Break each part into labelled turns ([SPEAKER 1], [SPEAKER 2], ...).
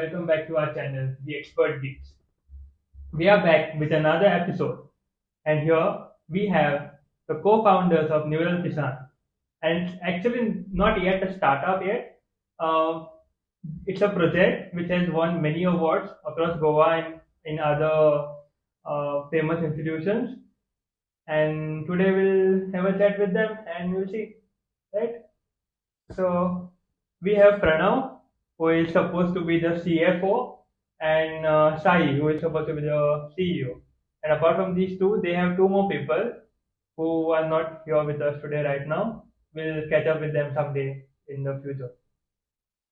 [SPEAKER 1] welcome back to our channel, The Expert Geeks. We are back with another episode, and here we have the co-founders of Neural Kissan. And it's actually not yet a startup yet. Uh, it's a project which has won many awards across Goa and in other famous institutions. And today we'll have a chat with them and we'll see, right? So we have Pranav, who is supposed to be the CFO, and Sai, who is supposed to be the CEO. And apart from these two, they have two more people who are not here with us today right now. We'll catch up with them someday in the future.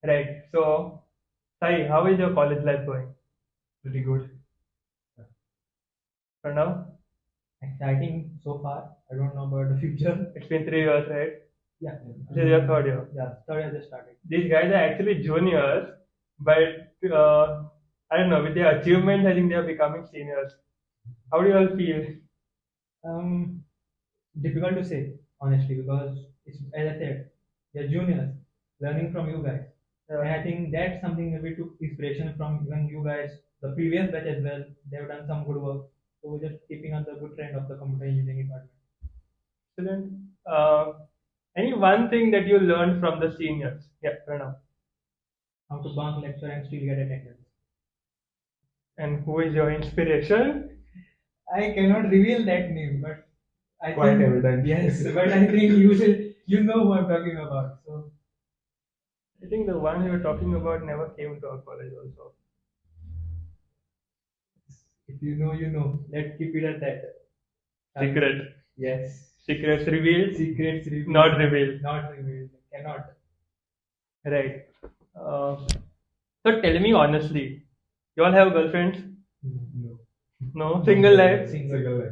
[SPEAKER 1] Right. So, Sai, how is your college life going?
[SPEAKER 2] Pretty good.
[SPEAKER 1] Pranav,
[SPEAKER 3] Exciting so far. I don't know about the future.
[SPEAKER 1] it's been 3 years, right?
[SPEAKER 3] Yeah.
[SPEAKER 1] This is your third year.
[SPEAKER 3] Yeah, third year just started.
[SPEAKER 1] These guys are actually juniors, but I don't know, with their achievements, I think they are becoming seniors. How do you all feel?
[SPEAKER 3] Difficult to say honestly because it's as I said, they're juniors learning from you guys, and I think that's something that we took inspiration from even you guys, the previous batch as well. They've done some good work, so we're just keeping on the good trend of the computer engineering department.
[SPEAKER 1] Excellent. Any one thing that you learned from the seniors? Yeah, Pranav.
[SPEAKER 3] How to bunk lecture and still get attendance.
[SPEAKER 1] And who is your inspiration?
[SPEAKER 3] I cannot reveal that name, but I
[SPEAKER 2] Quite
[SPEAKER 3] think,
[SPEAKER 2] evident.
[SPEAKER 3] Yes, but I think you know who I'm talking about. So
[SPEAKER 1] I think the one you were talking about never came to our college also.
[SPEAKER 3] if you know, you know. Let's keep it at that.
[SPEAKER 1] Secret.
[SPEAKER 3] Yes.
[SPEAKER 1] Secrets revealed,
[SPEAKER 3] Secrets revealed.
[SPEAKER 1] not revealed.
[SPEAKER 3] Not revealed. Cannot.
[SPEAKER 1] Right. So tell me honestly, you all have girlfriends?
[SPEAKER 2] No.
[SPEAKER 1] No? Single life?
[SPEAKER 2] Single life.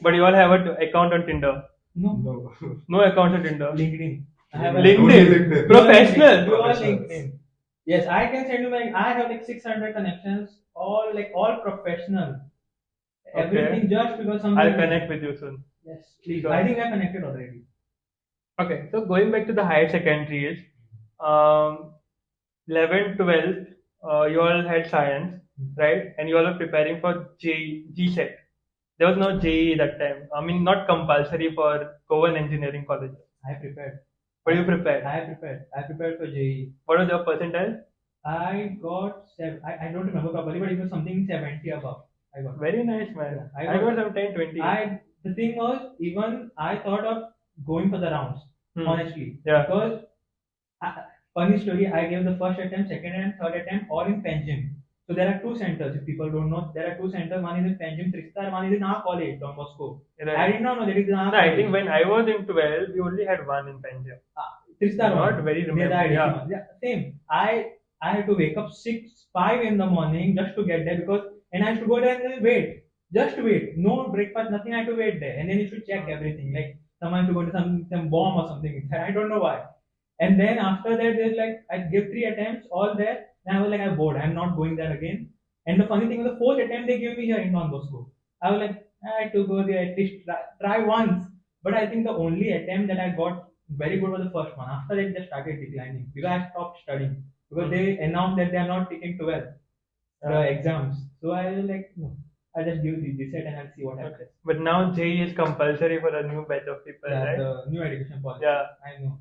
[SPEAKER 1] But you all have an account on Tinder?
[SPEAKER 3] No.
[SPEAKER 2] No.
[SPEAKER 1] No account on Tinder?
[SPEAKER 3] LinkedIn. I
[SPEAKER 2] have
[SPEAKER 3] a
[SPEAKER 1] LinkedIn?
[SPEAKER 2] LinkedIn.
[SPEAKER 1] Professional?
[SPEAKER 3] Do all
[SPEAKER 2] Professionals.
[SPEAKER 3] LinkedIn. Yes, I can send you I have like 600 connections, all professional.
[SPEAKER 1] Okay.
[SPEAKER 3] Everything just because something.
[SPEAKER 1] I'll connect with you soon.
[SPEAKER 3] Yes, please.
[SPEAKER 1] Sure.
[SPEAKER 3] I think we are connected already.
[SPEAKER 1] Okay, so going back to the higher secondaries, 11th, 12th, you all had science, right? And you all are preparing for GSET. There was no JEE that time. I mean, not compulsory for Goan engineering colleges.
[SPEAKER 3] I prepared.
[SPEAKER 1] But you prepared.
[SPEAKER 3] I prepared for JEE.
[SPEAKER 1] What was your percentile?
[SPEAKER 3] I got I don't remember properly, but it was something 70 above. I got.
[SPEAKER 1] Very nice, man.
[SPEAKER 3] Yeah,
[SPEAKER 1] I got some 10, 20.
[SPEAKER 3] The thing was, even I thought of going for the rounds, honestly.
[SPEAKER 1] Yeah.
[SPEAKER 3] Because, funny story, I gave the first attempt, second attempt, third attempt, all in Panjim. So there are two centers, if people don't know, there are two centers, one is in Panjim, Tristar, one is in our college, Don Bosco.
[SPEAKER 1] Right.
[SPEAKER 3] I did not know that it is in our
[SPEAKER 1] No,
[SPEAKER 3] college.
[SPEAKER 1] I think when I was in 12, we only had one in Panjim.
[SPEAKER 3] Tristar
[SPEAKER 1] Not
[SPEAKER 3] one.
[SPEAKER 1] very remember.
[SPEAKER 3] Yeah, same. I had to wake up 5 in the morning just to get there because, and I had to go there and wait. Just wait. No breakfast, nothing. I had to wait there. And then you should check everything. Like, someone to go to some bomb or something. I don't know why. And then after that, there's like, I gave 3 attempts, all there. And I was like, I'm bored. I'm not going there again. And the funny thing was, the 4th attempt they gave me here in Don Bosco. I was like, I had to go there at least try once. But I think the only attempt that I got very good was the first one. After that, they started declining because I stopped studying. Because they announced that they are not taking 12 exams. So I was like, no. I'll just give the set and I'll see what happens.
[SPEAKER 1] Okay. But now JEE is compulsory for a new batch of people,
[SPEAKER 3] Yeah,
[SPEAKER 1] right?
[SPEAKER 3] the new education policy.
[SPEAKER 1] Yeah.
[SPEAKER 3] I know.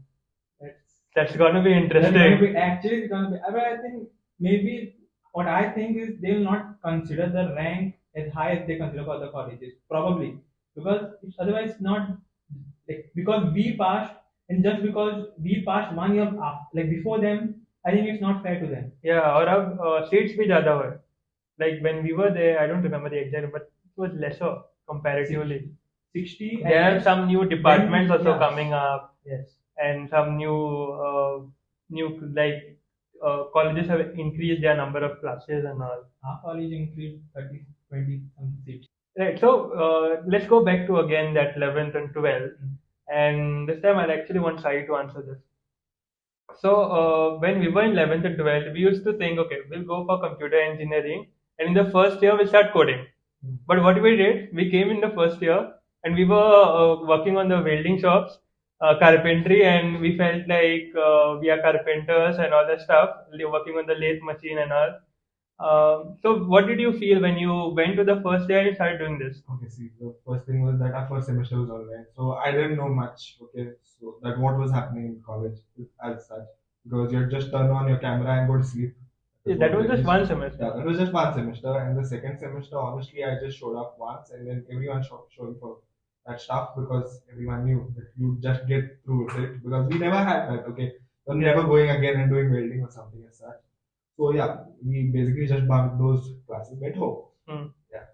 [SPEAKER 1] That's gonna be
[SPEAKER 3] That's
[SPEAKER 1] interesting.
[SPEAKER 3] gonna be, actually, it's gonna be. But I think maybe what I think is they will not consider the rank as high as they consider for other colleges. Probably. Because it's otherwise not. Like, because we passed, and just because we passed 1 year after, like before them, I think it's not fair to them.
[SPEAKER 1] Yeah, और अब seats भी ज़्यादा हुए. Like when we were there, I don't remember the exact, but it was lesser comparatively.
[SPEAKER 3] 60.
[SPEAKER 1] There are some new departments also
[SPEAKER 3] yeah.
[SPEAKER 1] coming up,
[SPEAKER 3] Yes.
[SPEAKER 1] and some new colleges have increased their number of classes and all.
[SPEAKER 3] Our college increased 30, 20 some seats.
[SPEAKER 1] Right. So let's go back to again that 11th and 12th, and this time I'll actually want Sai to answer this. So when we were in 11th and 12th, we used to think, okay, we'll go for computer engineering, and in the first year we'll start coding. But what we did, we came in the first year, and we were working on the welding shops, carpentry, and we felt like we are carpenters and all that stuff, working on the lathe machine and all. So what did you feel when you went to the first day and you started doing this?
[SPEAKER 2] Okay, see, the first thing was that our first semester was online, so I didn't know much. Okay, so that what was happening in college as such, because you just turn on your camera and go to sleep.
[SPEAKER 1] That was just one
[SPEAKER 2] Yeah,
[SPEAKER 1] semester.
[SPEAKER 2] that was just one semester, and the second semester, honestly, I just showed up once, and then everyone showing for that stuff because everyone knew that you just get through with it because we never had that. Okay, we're never going again and doing welding or something as such. So yeah, we basically just bunked those classes, went home.
[SPEAKER 1] Hmm.
[SPEAKER 2] Yeah,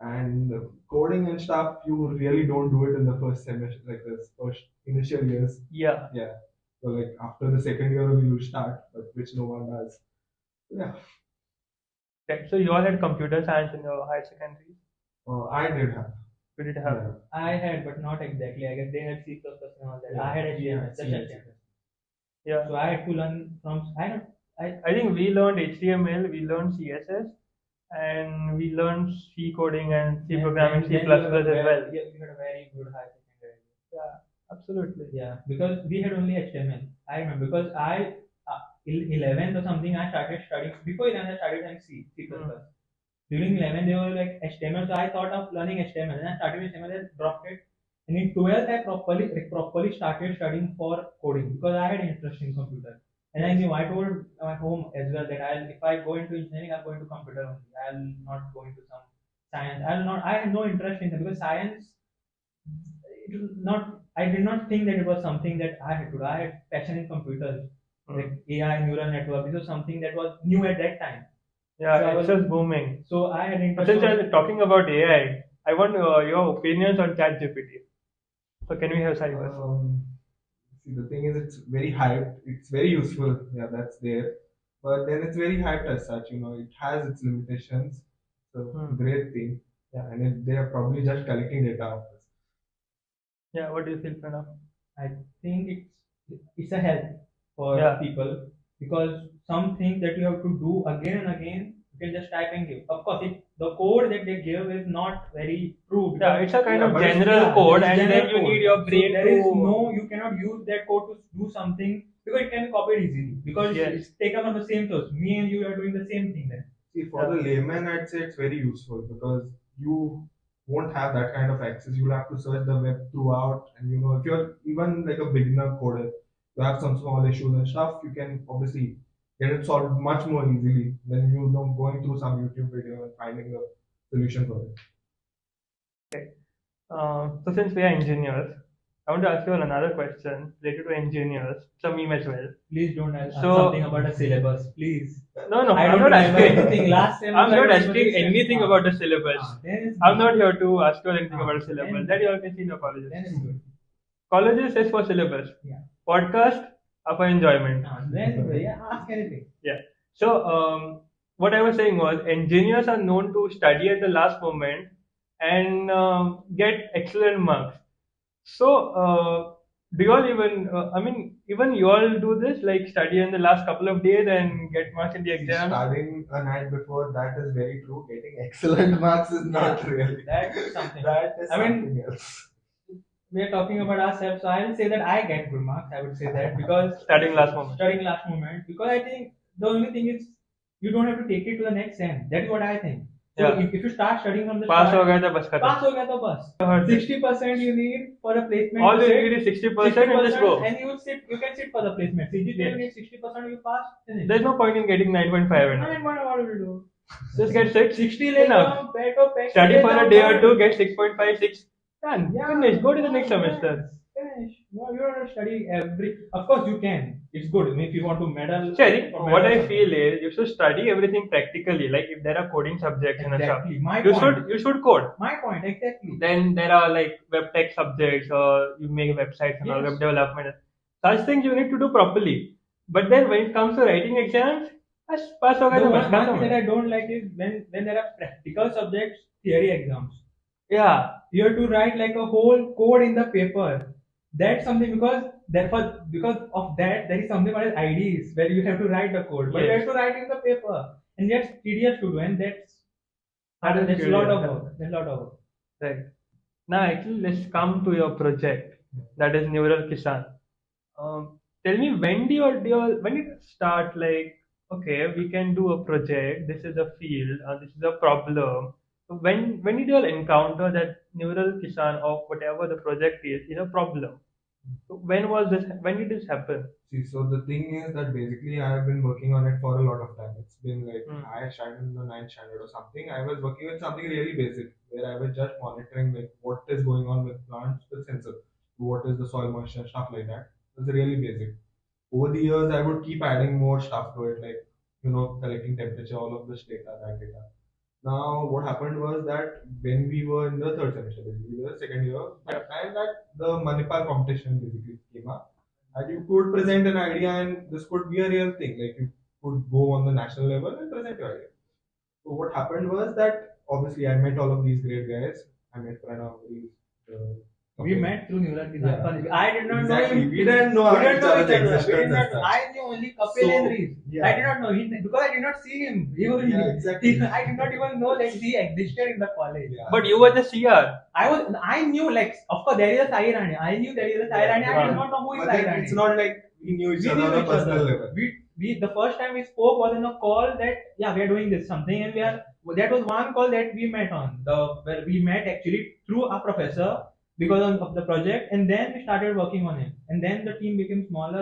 [SPEAKER 2] and coding and stuff, you really don't do it in the first semester, like the first initial years.
[SPEAKER 1] Yeah.
[SPEAKER 2] Yeah. So like after the second year, you start, but which no one does. Yeah.
[SPEAKER 1] Okay. So you all had computer science in your higher secondary.
[SPEAKER 2] I did have.
[SPEAKER 1] You did have.
[SPEAKER 2] Yeah.
[SPEAKER 3] I had, but not exactly. I guess they had C++ and all that.
[SPEAKER 2] Yeah.
[SPEAKER 3] I had HTML,
[SPEAKER 2] Yeah,
[SPEAKER 3] just
[SPEAKER 2] C++.
[SPEAKER 3] HTML.
[SPEAKER 1] Yeah.
[SPEAKER 3] So I had to learn from. I don't.
[SPEAKER 1] I think we learned HTML, we learned CSS, and we learned C coding and C programming, C++ as well.
[SPEAKER 3] Yeah, you had a very good high secondary.
[SPEAKER 1] Yeah, absolutely.
[SPEAKER 3] Yeah, because we had only HTML. I remember because I 11th or something I started studying. Before 11th I started learning C++. During 11th they were like HTML, so I thought of learning HTML and I started with HTML and dropped it. And in 12th I properly started studying for coding because I had interest in computer. And I knew I told my home as well that if I go into engineering I'll go into computer only. I'll not go into some science. I have no interest in it because science it was not I did not think that it was something that I had to do. I had passion in computers, like AI, neural network. This was something that was new at that time.
[SPEAKER 1] Yeah,
[SPEAKER 3] So
[SPEAKER 1] it's just booming.
[SPEAKER 3] So I had
[SPEAKER 1] But
[SPEAKER 3] interest.
[SPEAKER 1] since you're talking about AI, I want your opinions on ChatGPT. So can we have Sai first?
[SPEAKER 2] See, the thing is, it's very hyped. It's very useful. Yeah, that's there. But then it's very hyped as such. It has its limitations. So great thing. Yeah, and they are probably just collecting data of this.
[SPEAKER 1] Yeah, what do you feel, Pranav?
[SPEAKER 3] I think it's a help for
[SPEAKER 1] Yeah.
[SPEAKER 3] people because some things that you have to do again and again, you can just type and give. Of course, the code that they give is not very true.
[SPEAKER 1] Yeah, it's a kind of
[SPEAKER 2] but it's-
[SPEAKER 1] general code,
[SPEAKER 3] it's
[SPEAKER 1] and then
[SPEAKER 3] general
[SPEAKER 1] you
[SPEAKER 3] code.
[SPEAKER 1] need your
[SPEAKER 3] So
[SPEAKER 1] brain
[SPEAKER 3] there is
[SPEAKER 1] to.
[SPEAKER 3] you cannot use that code to do something because it can be copied easily because
[SPEAKER 1] Yes.
[SPEAKER 3] it's taken from the same source. Me and you are doing the same thing then.
[SPEAKER 2] See, for the layman, I'd say it's very useful because you won't have that kind of access. You'll have to search the web throughout, and if you're even like a beginner coder, you have some small issues and stuff, you can obviously get it solved much more easily than going through some YouTube video and finding a solution for it.
[SPEAKER 1] Okay. So since we are engineers, I want to ask you another question related to engineers. It's a meme as well.
[SPEAKER 3] Please don't ask
[SPEAKER 1] So-
[SPEAKER 3] something about the syllabus, please.
[SPEAKER 1] No,
[SPEAKER 3] I
[SPEAKER 1] I'm
[SPEAKER 3] don't
[SPEAKER 1] not
[SPEAKER 3] remember
[SPEAKER 1] asking
[SPEAKER 3] anything. Last time
[SPEAKER 1] I'm
[SPEAKER 3] I
[SPEAKER 1] not
[SPEAKER 3] remember
[SPEAKER 1] asking
[SPEAKER 3] this time.
[SPEAKER 1] anything about the syllabus.
[SPEAKER 3] Then it's
[SPEAKER 1] I'm
[SPEAKER 3] good.
[SPEAKER 1] not here to ask you anything
[SPEAKER 3] Ah,
[SPEAKER 1] about the syllabus.
[SPEAKER 3] then-
[SPEAKER 1] That you all can see in your colleges.
[SPEAKER 3] Then it's good.
[SPEAKER 1] Colleges says for syllabus.
[SPEAKER 3] Yeah.
[SPEAKER 1] Podcast are for enjoyment.
[SPEAKER 3] Then ask anything.
[SPEAKER 1] Yeah. So what I was saying was engineers are known to study at the last moment and get excellent marks. So do you all even? Even you all do this, like study in the last couple of days and get marks in the exam.
[SPEAKER 2] Studying a night before, that is very true. Getting excellent marks is not really.
[SPEAKER 3] That is something.
[SPEAKER 2] That is
[SPEAKER 3] I mean-
[SPEAKER 2] something else.
[SPEAKER 3] We are talking about ourselves, so I will say that I get good marks. I would say that because
[SPEAKER 1] Studying last moment.
[SPEAKER 3] studying last moment. Because I think the only thing is you don't have to take it to the next sem. That is what I think. So
[SPEAKER 1] Yeah.
[SPEAKER 3] if you start studying from the
[SPEAKER 1] Pass हो
[SPEAKER 3] start,
[SPEAKER 1] गया था बस खत्म.
[SPEAKER 3] pass हो गया तो बस.
[SPEAKER 1] I heard this.
[SPEAKER 3] 60% you need for a placement.
[SPEAKER 1] All
[SPEAKER 3] to
[SPEAKER 1] you
[SPEAKER 3] sit.
[SPEAKER 1] need is 60% and just go.
[SPEAKER 3] And you will sit. You can sit for the placement. CGPA
[SPEAKER 1] Yes.
[SPEAKER 3] you need 60%. You pass. Finish.
[SPEAKER 1] There's no point in getting 9.5 and all.
[SPEAKER 3] And what will you do?
[SPEAKER 1] Just get 6.
[SPEAKER 3] 60
[SPEAKER 1] Enough.
[SPEAKER 3] later.
[SPEAKER 1] Study for a day or two, get 6.5, 6. Done.
[SPEAKER 3] Yeah.
[SPEAKER 1] Finish. Go to the next semester.
[SPEAKER 3] Finish. No, you don't have to study every. Of course, you can. It's good. I mean, if you want to medal.
[SPEAKER 1] See, I think
[SPEAKER 3] for
[SPEAKER 1] what I
[SPEAKER 3] medal
[SPEAKER 1] feel is you should study everything practically. Like if there are coding subjects and stuff,
[SPEAKER 3] Exactly. My
[SPEAKER 1] you
[SPEAKER 3] point.
[SPEAKER 1] should code.
[SPEAKER 3] My point. Exactly.
[SPEAKER 1] Then there are like web tech subjects or you make websites and all,
[SPEAKER 3] Yes.
[SPEAKER 1] web development. Such things you need to do properly. But then when it comes to writing exams, pass हो गया
[SPEAKER 3] The
[SPEAKER 1] तो
[SPEAKER 3] one
[SPEAKER 1] बस
[SPEAKER 3] thing
[SPEAKER 1] खत्म
[SPEAKER 3] that
[SPEAKER 1] है.
[SPEAKER 3] I don't like is when there are practical subjects, theory exams.
[SPEAKER 1] Yeah.
[SPEAKER 3] You have to write like a whole code in the paper. That's something because of that there is something called as IDs where you have to write the code, but you
[SPEAKER 1] Yes.
[SPEAKER 3] have to write in the paper, and that's tedious to do, and that's
[SPEAKER 1] That is
[SPEAKER 3] a lot
[SPEAKER 1] tedious,
[SPEAKER 3] of
[SPEAKER 1] yeah.
[SPEAKER 3] work. That's a lot of work.
[SPEAKER 1] Right. Now, actually, let's come to your project. That is Neural Kissan. Tell me, when did it start? Like, okay, we can do a project. This is a field. This is a problem. So when did you all encounter that Neural Kissan or whatever the project is a problem? So when was this? When did this happen?
[SPEAKER 2] See, so the thing is that basically I have been working on it for a lot of time. It's been like
[SPEAKER 1] Hmm.
[SPEAKER 2] I started in the ninth standard or something. I was working with something really basic where I was just monitoring like what is going on with plants with sensor, what is the soil moisture, stuff like that. It was really basic. Over the years, I would keep adding more stuff to it, like collecting temperature, all of this data, that data. Now, what happened was that when we were in the third semester, basically the second year, that time that the Manipal competition basically came up, and you could present an idea, and this could be a real thing. Like you could go on the national level and present your idea. So what happened was that obviously I met all of these great guys. I met Pranav,
[SPEAKER 3] We met through Neural Kissan.
[SPEAKER 2] Yeah.
[SPEAKER 3] I did not
[SPEAKER 2] Exactly.
[SPEAKER 3] know him.
[SPEAKER 2] We didn't know
[SPEAKER 3] We didn't know
[SPEAKER 2] other's
[SPEAKER 3] each other. We
[SPEAKER 2] existence
[SPEAKER 3] did not.
[SPEAKER 2] as such.
[SPEAKER 3] I knew only Kapil
[SPEAKER 2] So,
[SPEAKER 3] and Reese.
[SPEAKER 2] yeah.
[SPEAKER 3] I did not know him because I did not see him.
[SPEAKER 2] Yeah, exactly.
[SPEAKER 3] I did not even know that he existed in the college.
[SPEAKER 2] Yeah.
[SPEAKER 1] But you were the CR.
[SPEAKER 3] I knew like of course there is a Sai Rane. I knew there is a Sai Rane. I did not know who is
[SPEAKER 2] But
[SPEAKER 3] Sai
[SPEAKER 2] then
[SPEAKER 3] Rane.
[SPEAKER 2] it's not like we knew each
[SPEAKER 3] We
[SPEAKER 2] other
[SPEAKER 3] knew
[SPEAKER 2] on a
[SPEAKER 3] each
[SPEAKER 2] personal
[SPEAKER 3] other.
[SPEAKER 2] level.
[SPEAKER 3] We the first time we spoke was in a call that we are doing this something and that was one call that we met on where we met actually through a professor because of the project, and then we started working on it, and then the team became smaller,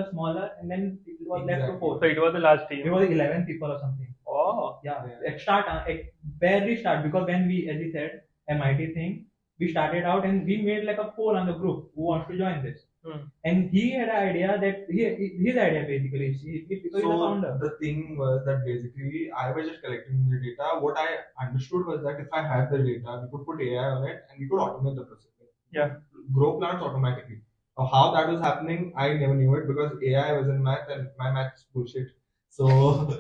[SPEAKER 3] and then it was left to
[SPEAKER 2] Exactly.
[SPEAKER 3] four.
[SPEAKER 1] So it was the last
[SPEAKER 3] It
[SPEAKER 1] team.
[SPEAKER 3] was 11 people or something.
[SPEAKER 1] Oh.
[SPEAKER 3] Yeah,
[SPEAKER 2] Yeah.
[SPEAKER 3] at barely start because when we, as you said, MIT thing, we started out and we made like a poll on the group who wants to join this.
[SPEAKER 1] Hmm.
[SPEAKER 3] And he had an idea that his idea basically is because he's the
[SPEAKER 2] So
[SPEAKER 3] founder.
[SPEAKER 2] the thing was that basically I was just collecting the data. What I understood was that if I had the data, we could put AI on it and we could automate the process.
[SPEAKER 1] Yeah.
[SPEAKER 2] Grow plants automatically. Now, how that was happening, I never knew it because AI was in math and my math is bullshit. So,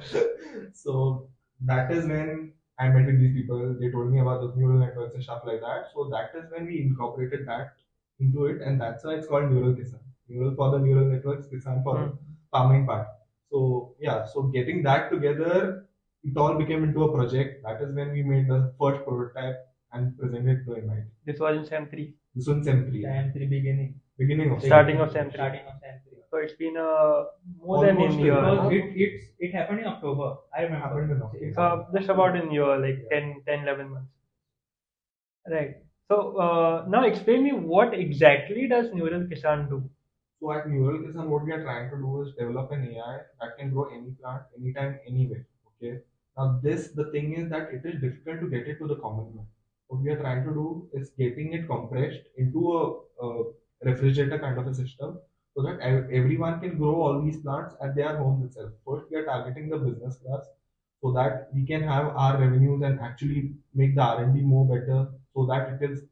[SPEAKER 2] so that is when I met with these people. They told me about those neural networks and stuff like that. So that is when we incorporated that into it, and that's why it's called Neural Kissan. Neural for the neural networks, Kissan for the farming part. So yeah, so getting that together, it all became into a project. That is when we made the first prototype and presented it to MIT.
[SPEAKER 1] This was in SEM 3.
[SPEAKER 2] This was SEM 3.
[SPEAKER 3] Time 3 beginning.
[SPEAKER 2] Beginning of
[SPEAKER 1] Starting of SEM 3.
[SPEAKER 3] Starting of Sem 3.
[SPEAKER 1] So it's been more than
[SPEAKER 2] Almost
[SPEAKER 1] a year.
[SPEAKER 3] Because it happened in October. I remember.
[SPEAKER 2] Happened in October.
[SPEAKER 1] Just about in year, like 10, 11 months. Right. So now explain me what exactly does Neural Kissan do?
[SPEAKER 2] So at Neural Kissan, what we are trying to do is develop an AI that can grow any plant, anytime, anywhere. Okay. Now the thing is that it is difficult to get it to the common man. What we are trying to do is getting it compressed into a refrigerator kind of a system so that everyone can grow all these plants at their homes itself. First, we are targeting the business class so that we can have our revenues and actually make the R&D more better so that it is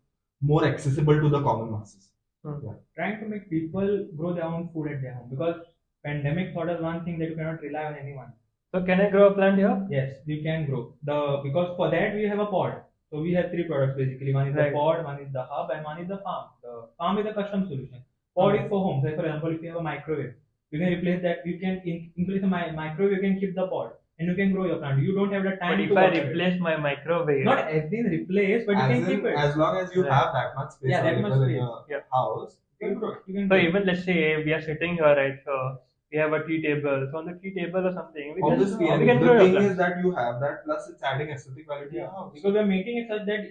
[SPEAKER 2] more accessible to the common masses. Yeah.
[SPEAKER 3] Trying to make people grow their own food at their home because pandemic taught us one thing that you cannot rely on anyone.
[SPEAKER 1] So can I grow a plant here?
[SPEAKER 3] Yes, you can grow. Because for that we have a pod. So we have three products basically. One is
[SPEAKER 1] Right.
[SPEAKER 3] the pod, one is the hub, and one is the farm. The farm is a custom solution. Pod is for home. Say for example, if you have a microwave, you can replace that. You can increase the microwave. You can keep the pod, and you can grow your plant. You don't have the time
[SPEAKER 1] But
[SPEAKER 3] to
[SPEAKER 1] if I
[SPEAKER 3] water it.
[SPEAKER 1] replace my microwave,
[SPEAKER 3] Not everything replaced, but you can keep it.
[SPEAKER 2] As long as you
[SPEAKER 1] Right.
[SPEAKER 2] have that much space
[SPEAKER 3] Yeah, that much
[SPEAKER 2] available in
[SPEAKER 3] space.
[SPEAKER 2] your
[SPEAKER 1] Yeah.
[SPEAKER 2] house, you can grow it.
[SPEAKER 3] You can
[SPEAKER 1] so
[SPEAKER 3] grow it.
[SPEAKER 1] even let's say we are sitting here right here, we have a tea table. So on the tea table or something, we
[SPEAKER 2] Obviously,
[SPEAKER 1] just,
[SPEAKER 2] and
[SPEAKER 1] we can
[SPEAKER 2] the
[SPEAKER 1] grow a
[SPEAKER 2] thing
[SPEAKER 1] plant.
[SPEAKER 2] is that you have that, plus it's adding aesthetic value to your house.
[SPEAKER 3] Because we are making it such that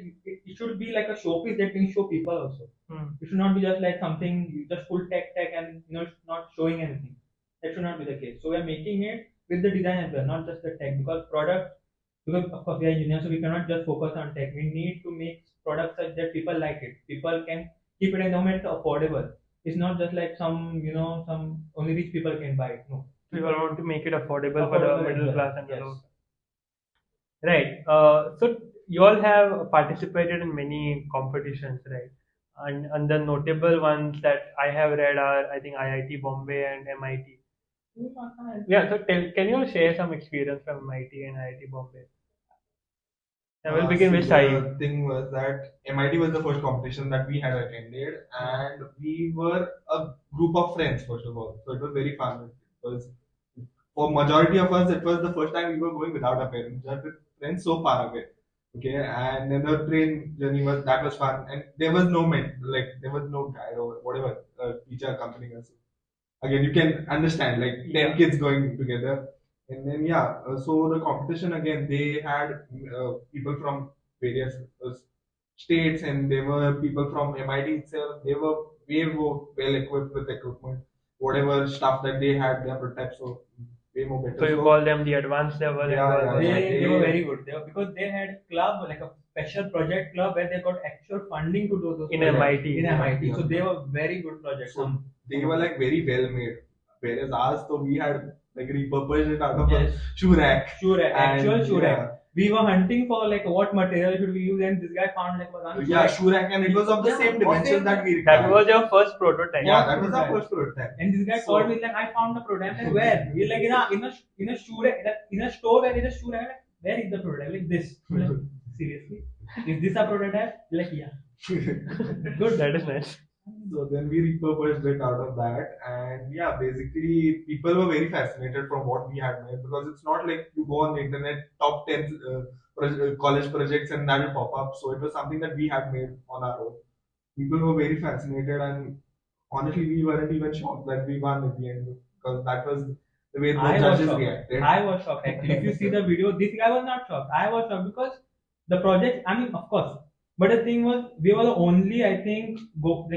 [SPEAKER 3] it should be like a showpiece that can show people also. It should not be just like something you just full tech and it's not showing anything. That should not be the case. So we are making it with the design as well, not just the tech. Because of course we are engineers, so we cannot just focus on tech. We need to make products such that people like it. People can keep it in the moment it's affordable. It's not just like some only rich people can buy it. No.
[SPEAKER 1] We want to make it affordable for the
[SPEAKER 3] Affordable as
[SPEAKER 1] middle
[SPEAKER 3] well.
[SPEAKER 1] class and the
[SPEAKER 3] Yes.
[SPEAKER 1] low. Right. So you all have participated in many competitions, right? And the notable ones that I have read are, I think, IIT-Bombay and MIT. Yeah. So can you all share some experience from MIT and IIT-Bombay? I will begin with
[SPEAKER 2] So
[SPEAKER 1] Sai.
[SPEAKER 2] the thing was that MIT was the first competition that we had attended, and we were a group of friends first of all. So it was very fun. It was for majority of us, it was the first time we were going without our parents, just with friends so far away. Okay, and then the train journey was fun, and there was no there was no guide or whatever teacher accompanying us. Again, you can understand like 10
[SPEAKER 1] Yeah.
[SPEAKER 2] kids going together. And then so the competition again, they had people from various states, and they were people from MIT itself. They were way more well equipped with equipment, whatever stuff that they had, their prototypes were way more better.
[SPEAKER 1] So you call them the advanced level and
[SPEAKER 3] They were very good. Because they had club, like a special project club where they got actual funding to do those
[SPEAKER 1] in
[SPEAKER 3] projects.
[SPEAKER 1] MIT.
[SPEAKER 3] In MIT.
[SPEAKER 2] Yeah.
[SPEAKER 3] So they were very good projects.
[SPEAKER 2] So they were like very well made. Whereas ours, so we had like repurposed it out of
[SPEAKER 3] Yes.
[SPEAKER 2] a shoe rack.
[SPEAKER 3] Actual shoe
[SPEAKER 2] yeah.
[SPEAKER 3] rack. We were hunting for like what material should we use, and this guy found like one
[SPEAKER 2] Yeah, shoe rack, and it was of the
[SPEAKER 3] Yeah,
[SPEAKER 2] same
[SPEAKER 3] what
[SPEAKER 2] dimension
[SPEAKER 3] they-
[SPEAKER 2] that we required.
[SPEAKER 1] That was your first prototype.
[SPEAKER 2] Yeah, that was our first prototype.
[SPEAKER 3] And this guy
[SPEAKER 2] So-
[SPEAKER 3] called me like, I found the prototype. Like, where? He's like, in a shoe rack, in a store where is a shoe rack. Like, where is the prototype? Like this. I'm like, seriously? Is this a prototype? Like, yeah.
[SPEAKER 1] Good, that is nice.
[SPEAKER 2] So then we repurposed it out of that, and yeah, basically people were very fascinated from what we had made, because it's not like you go on the internet, top 10 college projects, and that will pop up. So it was something that we had made on our own. People were very fascinated, and honestly, we weren't even shocked that we won at the end, because that was the way the
[SPEAKER 3] I was
[SPEAKER 2] judges
[SPEAKER 3] shocked.
[SPEAKER 2] reacted.
[SPEAKER 3] I was shocked actually. If you see the video, this guy was not shocked. I was shocked because the project, I mean, of course. But the thing was, we were the only, I think, go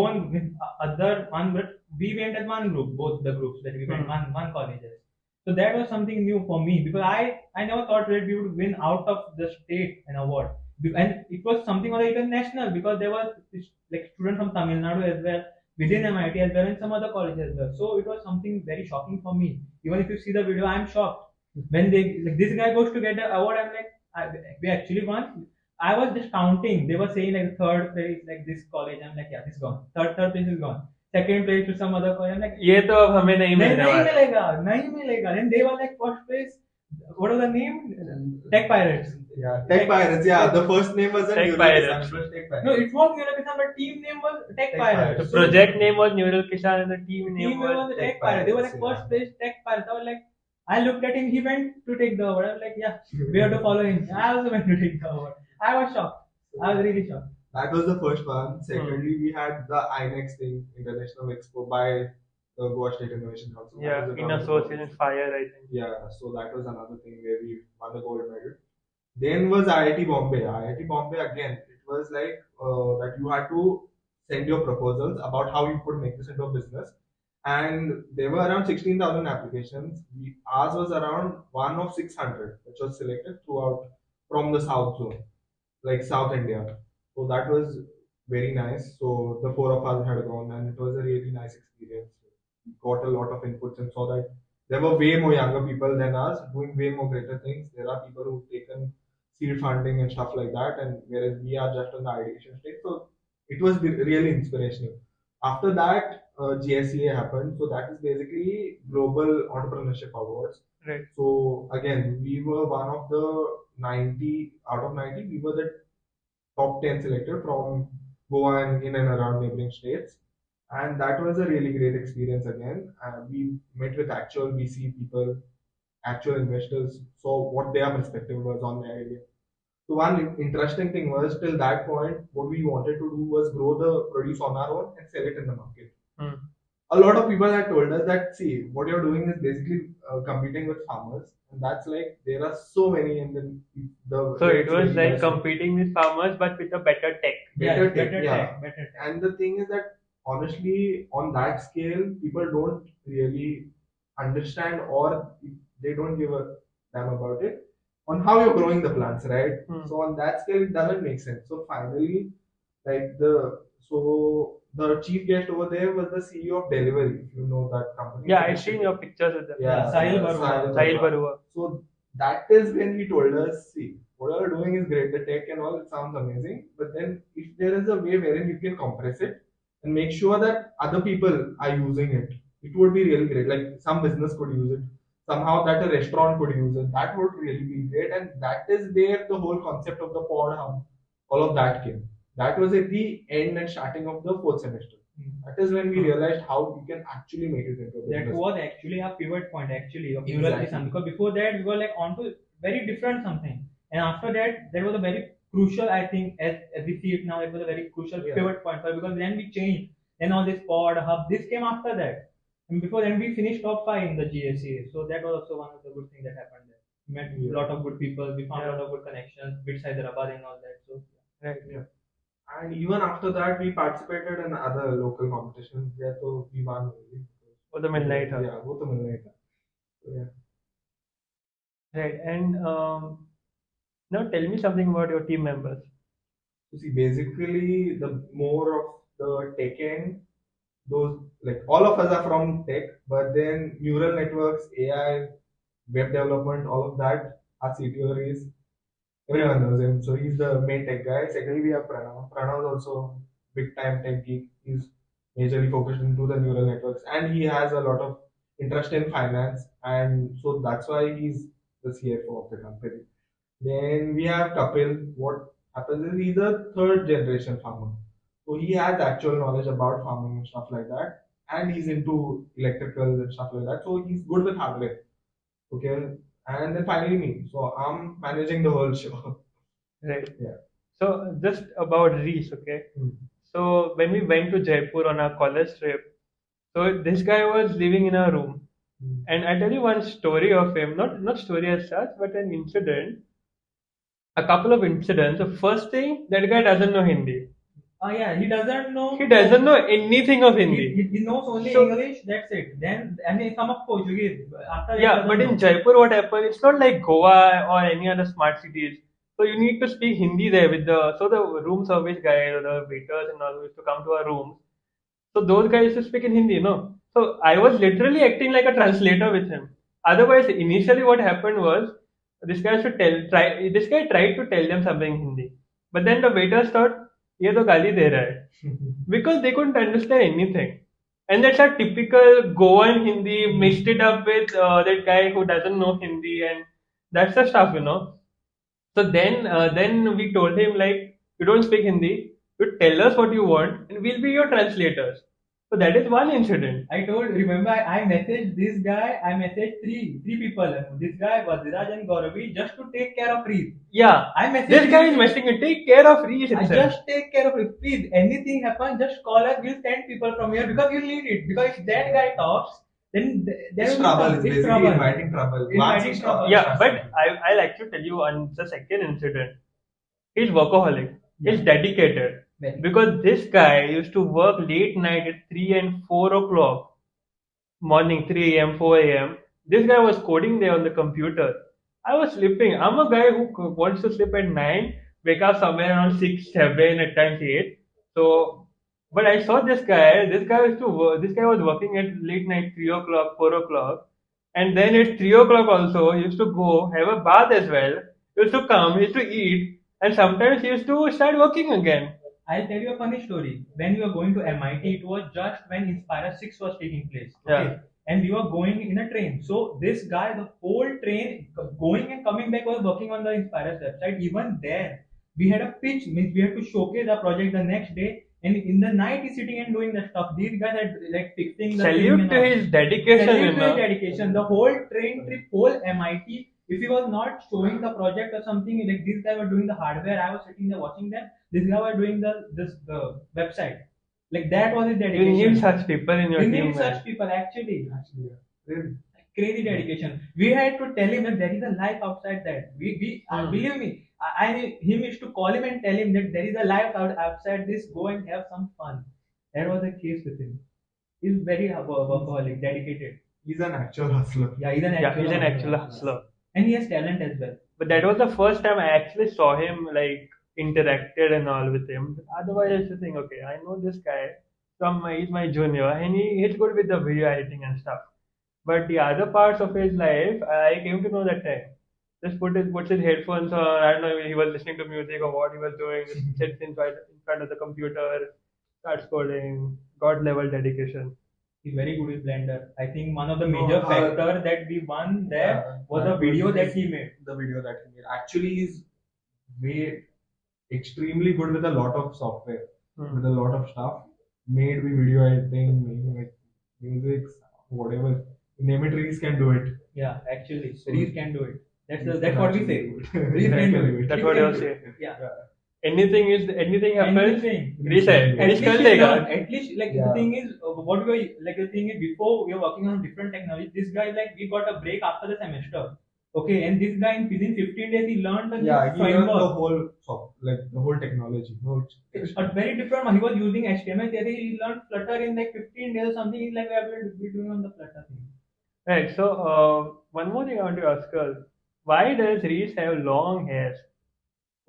[SPEAKER 3] on with other one, but we went as one group, both the groups that we went, one colleges. So that was something new for me, because I never thought that we would win out of the state an award. And it was something like international, because there was like students from Tamil Nadu as well, within MIT as well, and some other colleges as well. So it was something very shocking for me. Even if you see the video, I'm shocked. When they like this guy goes to get the award, I'm like, we actually won. I was just counting. They were saying like third place, like this college. I'm like, yeah, this is gone. Third place is gone. Second place to some other college. I'm like,
[SPEAKER 1] ये तो अब हमें नहीं मिलने वाला.
[SPEAKER 3] नहीं मिलेगा. Then they were like first place. What was the name? Tech Pirates.
[SPEAKER 2] Yeah, Tech Pirates. Yeah, the first name was
[SPEAKER 1] Tech
[SPEAKER 2] Neural
[SPEAKER 1] Pirates.
[SPEAKER 2] Kissan, it was Tech Pirates.
[SPEAKER 3] No, it was Neural Kissan, but team name was Tech
[SPEAKER 2] Tech
[SPEAKER 3] Pirates.
[SPEAKER 1] The
[SPEAKER 2] Pirates.
[SPEAKER 1] project name was Neural Kissan and the team name
[SPEAKER 3] Team name was
[SPEAKER 1] was
[SPEAKER 3] the
[SPEAKER 2] Tech
[SPEAKER 3] Tech Pirates. They were like
[SPEAKER 2] Pirates,
[SPEAKER 3] first place Tech Pirates. I was like, I looked at him. He went to take the award. I was like, yeah, we have to follow him. I also went to take the award. I was shocked. I was really shocked.
[SPEAKER 2] That was the first one. Secondly, we had the INEX thing, International Expo by the Goa State Innovation Council. That
[SPEAKER 1] yeah
[SPEAKER 2] was
[SPEAKER 1] in
[SPEAKER 2] another
[SPEAKER 1] association fire, I think.
[SPEAKER 2] Yeah, so that was another thing where we won the gold medal. Then was IIT-Bombay. IIT-Bombay again, it was like that you had to send your proposals about how you could make this into a business. And there were around 16,000 applications. Ours was around one of 600, which was selected throughout from the South zone, like South India. So that was very nice. So the four of us had gone, and it was a really nice experience. We got a lot of inputs and saw that there were way more younger people than us doing way more greater things. There are people who've taken seed funding and stuff like that, and whereas we are just on the ideation stage. So it was really inspirational. After that, GSEA happened. So that is basically Global Entrepreneurship Awards.
[SPEAKER 1] Right.
[SPEAKER 2] So again, we were one of the 90 out of 90. We were the top 10 selected from Goa and in and around neighboring states. And that was a really great experience again. We met with actual VC people, actual investors, saw what their perspective was on the idea. So one interesting thing was, till that point, what we wanted to do was grow the produce on our own and sell it in the market. A lot of people had told us that, see, what you're doing is basically competing with farmers, and that's like there are so many, and then the
[SPEAKER 1] So it was like competing with farmers, but with a better tech.
[SPEAKER 2] better tech,
[SPEAKER 3] better
[SPEAKER 2] yeah.
[SPEAKER 3] tech, better tech.
[SPEAKER 2] And the thing is that honestly, on that scale, people don't really understand, or they don't give a damn about it on how you're growing the plants, right? So on that scale, it doesn't make sense. So finally, like the chief guest over there was the CEO of Delivery, if you know that company.
[SPEAKER 1] Yeah, I've seen your pictures with them.
[SPEAKER 2] Yeah,
[SPEAKER 3] Sahil Barua.
[SPEAKER 1] Sahil Barua.
[SPEAKER 2] So that is when he told us, see, what you're doing is great, the tech and all, it sounds amazing, but then if there is a way wherein you can compress it and make sure that other people are using it, it would be really great. Like some business could use it, somehow that a restaurant could use it, that would really be great. And that is where the whole concept of the pod hub, all of that came. That was at the end and starting of the fourth semester. That is when we realized how we can actually make it into a business.
[SPEAKER 3] That was actually a pivot point actually of Neural
[SPEAKER 2] Exactly.
[SPEAKER 3] Kissan, because before that we were like onto very different something, and after that was a very crucial, I think, as we see it now, it was a very crucial pivot point, because then we changed. Then all this pod hub, this came after that, And before then, we finished top 5 in the GSA. So that was also one of the good things that happened there. We met a lot of good people. We found a lot of good connections, bits Hyderabad and all that. So
[SPEAKER 1] Right.
[SPEAKER 2] Yeah. And even after that, we participated in other local competitions. Yeah, so we won only.
[SPEAKER 1] For the midnight.
[SPEAKER 2] Yeah, both the midnight. So, yeah.
[SPEAKER 1] Right. And now tell me something about your team members.
[SPEAKER 2] So see, basically, the more of the tech end, those like all of us are from tech, but then neural networks, AI, web development, all of that, our CTO is everyone knows him. So he's the main tech guy. Secondly, we have Pranav. Pranav is also big time tech geek. He's majorly focused into the neural networks, and he has a lot of interest in finance, and so that's why he's the CFO of the company. Then we have Kapil. What happens is he's a third generation farmer. So he has actual knowledge about farming and stuff like that. And he's into electricals and stuff like that. So he's good with hardware. Okay. And then finally me. So I'm managing the whole show.
[SPEAKER 1] Right.
[SPEAKER 2] Yeah.
[SPEAKER 1] So just about Reese, okay. So when we went to Jaipur on our college trip, so this guy was living in a room. And I'll tell you one story of him, not story as such, but an incident. A couple of incidents. The first thing, that guy doesn't know Hindi.
[SPEAKER 3] yeah, he doesn't know.
[SPEAKER 1] He doesn't know anything of Hindi.
[SPEAKER 3] He knows only
[SPEAKER 1] So-
[SPEAKER 3] English. That's it. Then some of Portuguese. After that,
[SPEAKER 1] Yeah,
[SPEAKER 3] doesn't
[SPEAKER 1] but in
[SPEAKER 3] know.
[SPEAKER 1] Jaipur, what happened? It's not like Goa or any other smart cities. So you need to speak Hindi there with the room service guys or the waiters and all who used to come to our rooms. So those guys used to speak in Hindi, no? So I was literally acting like a translator with him. Otherwise, initially what happened was this guy tried to tell them something in Hindi. But then the waiters thought, ये तो गाली दे रहा है. Because they couldn't understand anything. And that's a typical Goan Hindi mixed it up with that guy who doesn't know Hindi, and that's the stuff, you know. So then we told him like, you don't speak Hindi, you tell us what you want, and we'll be your translators. So that is one incident.
[SPEAKER 3] Remember, I messaged this guy, I messaged three people. This guy, Vaziraj and Gauravi, just to take care of Reese.
[SPEAKER 1] Yeah,
[SPEAKER 3] I messaged
[SPEAKER 1] this guy is
[SPEAKER 3] him.
[SPEAKER 1] messing it. Take care of Reese
[SPEAKER 3] I
[SPEAKER 1] itself.
[SPEAKER 3] just take care of it. Please, anything happen, just call us. We'll send people from here because you need it. Because if that guy talks, then
[SPEAKER 2] It's trouble. It's basically
[SPEAKER 3] trouble.
[SPEAKER 2] inviting trouble.
[SPEAKER 3] Inviting
[SPEAKER 2] Once you stop-
[SPEAKER 3] trouble.
[SPEAKER 1] Yeah, but I'll actually tell you on the second incident. He's workaholic. He's dedicated.
[SPEAKER 3] Very.
[SPEAKER 1] Because this guy used to work late night at 3 and 4 o'clock morning, 3 a.m., 4 a.m. This guy was coding there on the computer. I was sleeping. I'm a guy who wants to sleep at 9, wake up somewhere around 6, 7, at times 8. So, but I saw this guy. This guy was working at late night, 3 o'clock, 4 o'clock. And then at 3 o'clock also, he used to go have a bath as well. He used to come, he used to eat, and sometimes he used to start working again.
[SPEAKER 3] I'll tell you a funny story. When we were going to MIT, it was just when Inspire 6 was taking place. Okay?
[SPEAKER 1] Yeah.
[SPEAKER 3] And we were going in a train. So this guy, the whole train going and coming back was working on the Inspire website. Even there, we had a pitch, means we had to showcase our project the next day. And in the night, he's sitting and doing the stuff. These guys are like fixing the thing
[SPEAKER 1] Salute
[SPEAKER 3] and
[SPEAKER 1] to
[SPEAKER 3] all.
[SPEAKER 1] his dedication,
[SPEAKER 3] Salute
[SPEAKER 1] you
[SPEAKER 3] to his
[SPEAKER 1] know.
[SPEAKER 3] dedication. The whole train trip, whole MIT. If he was not showing the project or something, like these guys were doing the hardware, I was sitting there watching them. This guy was doing the website. Like that was his
[SPEAKER 1] You
[SPEAKER 3] dedication.
[SPEAKER 1] need such people in your
[SPEAKER 3] We
[SPEAKER 1] team,
[SPEAKER 3] need
[SPEAKER 1] man.
[SPEAKER 3] such people actually.
[SPEAKER 2] Actually, yeah. Really.
[SPEAKER 3] Crazy dedication. We had to tell him that there is a life outside that. Believe me, him used to call him and tell him that there is a life outside this. Go and have some fun. That was the case with him. He's very workaholic, dedicated.
[SPEAKER 2] He's an actual hustler.
[SPEAKER 3] Yeah, he's an
[SPEAKER 1] Yeah,
[SPEAKER 3] actual.
[SPEAKER 1] he's an actual hustler.
[SPEAKER 3] And he has talent as well.
[SPEAKER 1] But that was the first time I actually saw him like interacted and all with him. Otherwise, I used to think, okay, I know this guy. He's my junior, and he's good with the video editing and stuff. But the other parts of his life, I came to know that time. Just puts his headphones on. I don't know if he was listening to music or what he was doing. Just sits in front of the computer, starts coding. God level dedication.
[SPEAKER 3] He's very good with Blender. I think one of the major factors that we won there
[SPEAKER 2] Yeah,
[SPEAKER 3] was the video that he made.
[SPEAKER 2] The video that he made. Actually, he's way extremely good with a lot of software, with a lot of stuff. Made with video editing, made with music, whatever. Name it, Reese can do it.
[SPEAKER 3] Yeah, actually,
[SPEAKER 2] So-
[SPEAKER 3] Reese can do it.
[SPEAKER 2] Reese
[SPEAKER 3] That's
[SPEAKER 2] can
[SPEAKER 3] what we
[SPEAKER 2] actually
[SPEAKER 3] say.
[SPEAKER 2] do it.
[SPEAKER 3] Reese can do it.
[SPEAKER 1] That's
[SPEAKER 3] He
[SPEAKER 1] what
[SPEAKER 3] can
[SPEAKER 1] you'll
[SPEAKER 3] do
[SPEAKER 1] say.
[SPEAKER 3] it. Yeah.
[SPEAKER 1] anything happens,
[SPEAKER 3] Anything.
[SPEAKER 1] reset.
[SPEAKER 2] At
[SPEAKER 1] Reach
[SPEAKER 3] At
[SPEAKER 1] कर
[SPEAKER 3] least,
[SPEAKER 1] देगा.
[SPEAKER 3] at least, like
[SPEAKER 2] Yeah.
[SPEAKER 3] the thing is, what we were like the thing is before we were working on different technology. This guy like we got a break after the semester. Okay, and this guy within 15 days he learned the new
[SPEAKER 2] Yeah, he learned the
[SPEAKER 3] framework.
[SPEAKER 2] whole like the whole technology.
[SPEAKER 3] It's a very different one. He was using HTML. He learned Flutter in like 15 days or something. He's like, we will be doing on the Flutter thing.
[SPEAKER 1] Right. So one more thing I want to ask her: why does Reese have long hair?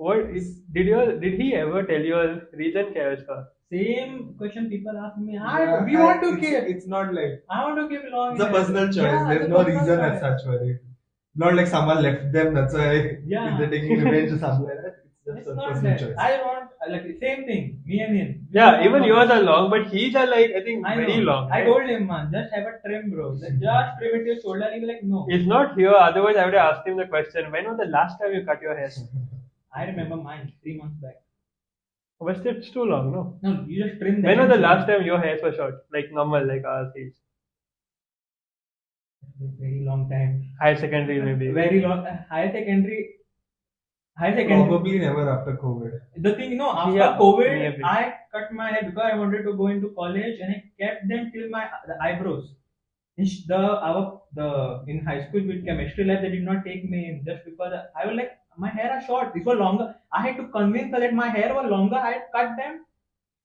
[SPEAKER 1] Did he ever tell you a reason क्या है उसका?
[SPEAKER 3] Same question people ask me.
[SPEAKER 2] Yeah,
[SPEAKER 3] We want to
[SPEAKER 2] it's,
[SPEAKER 3] keep.
[SPEAKER 2] It's not like
[SPEAKER 3] I want to keep long.
[SPEAKER 2] it's a
[SPEAKER 3] hair.
[SPEAKER 2] personal choice.
[SPEAKER 3] Yeah,
[SPEAKER 2] There's
[SPEAKER 3] it's a
[SPEAKER 2] no
[SPEAKER 3] personal
[SPEAKER 2] reason
[SPEAKER 3] choice.
[SPEAKER 2] as such for it. Not like someone left them. That's why
[SPEAKER 3] Yeah.
[SPEAKER 2] they're taking revenge or something like that. It's
[SPEAKER 3] It's
[SPEAKER 2] just a
[SPEAKER 3] not
[SPEAKER 2] personal
[SPEAKER 3] that.
[SPEAKER 2] choice.
[SPEAKER 3] I want like the same thing. Me and him.
[SPEAKER 1] Yeah, even yours are long, but his are like I think
[SPEAKER 3] I
[SPEAKER 1] very
[SPEAKER 3] know.
[SPEAKER 1] long.
[SPEAKER 3] I
[SPEAKER 1] right?
[SPEAKER 3] told him, man, just have a trim, bro. Like, just trim it to your shoulder. He'll be like, no.
[SPEAKER 1] He's not here. Otherwise, I would have asked him the question: when was the last time you cut your hair?
[SPEAKER 3] I remember mine 3 months back.
[SPEAKER 1] But it's too long, no?
[SPEAKER 3] No, you just trim.
[SPEAKER 1] When was the last time your hairs were short, like normal, like ours is?
[SPEAKER 3] Very long time.
[SPEAKER 1] Higher secondary, maybe.
[SPEAKER 3] Very long. Higher secondary. Higher secondary.
[SPEAKER 2] Probably never after COVID.
[SPEAKER 3] The thing, after
[SPEAKER 1] Yeah,
[SPEAKER 3] COVID,
[SPEAKER 1] maybe.
[SPEAKER 3] I cut my hair because I wanted to go into college, and I kept them till the eyebrows. In high school with chemistry lab, they did not take me in just because I was like, my hair are short. These were longer. I had to convince her that my hair was longer. I had cut them,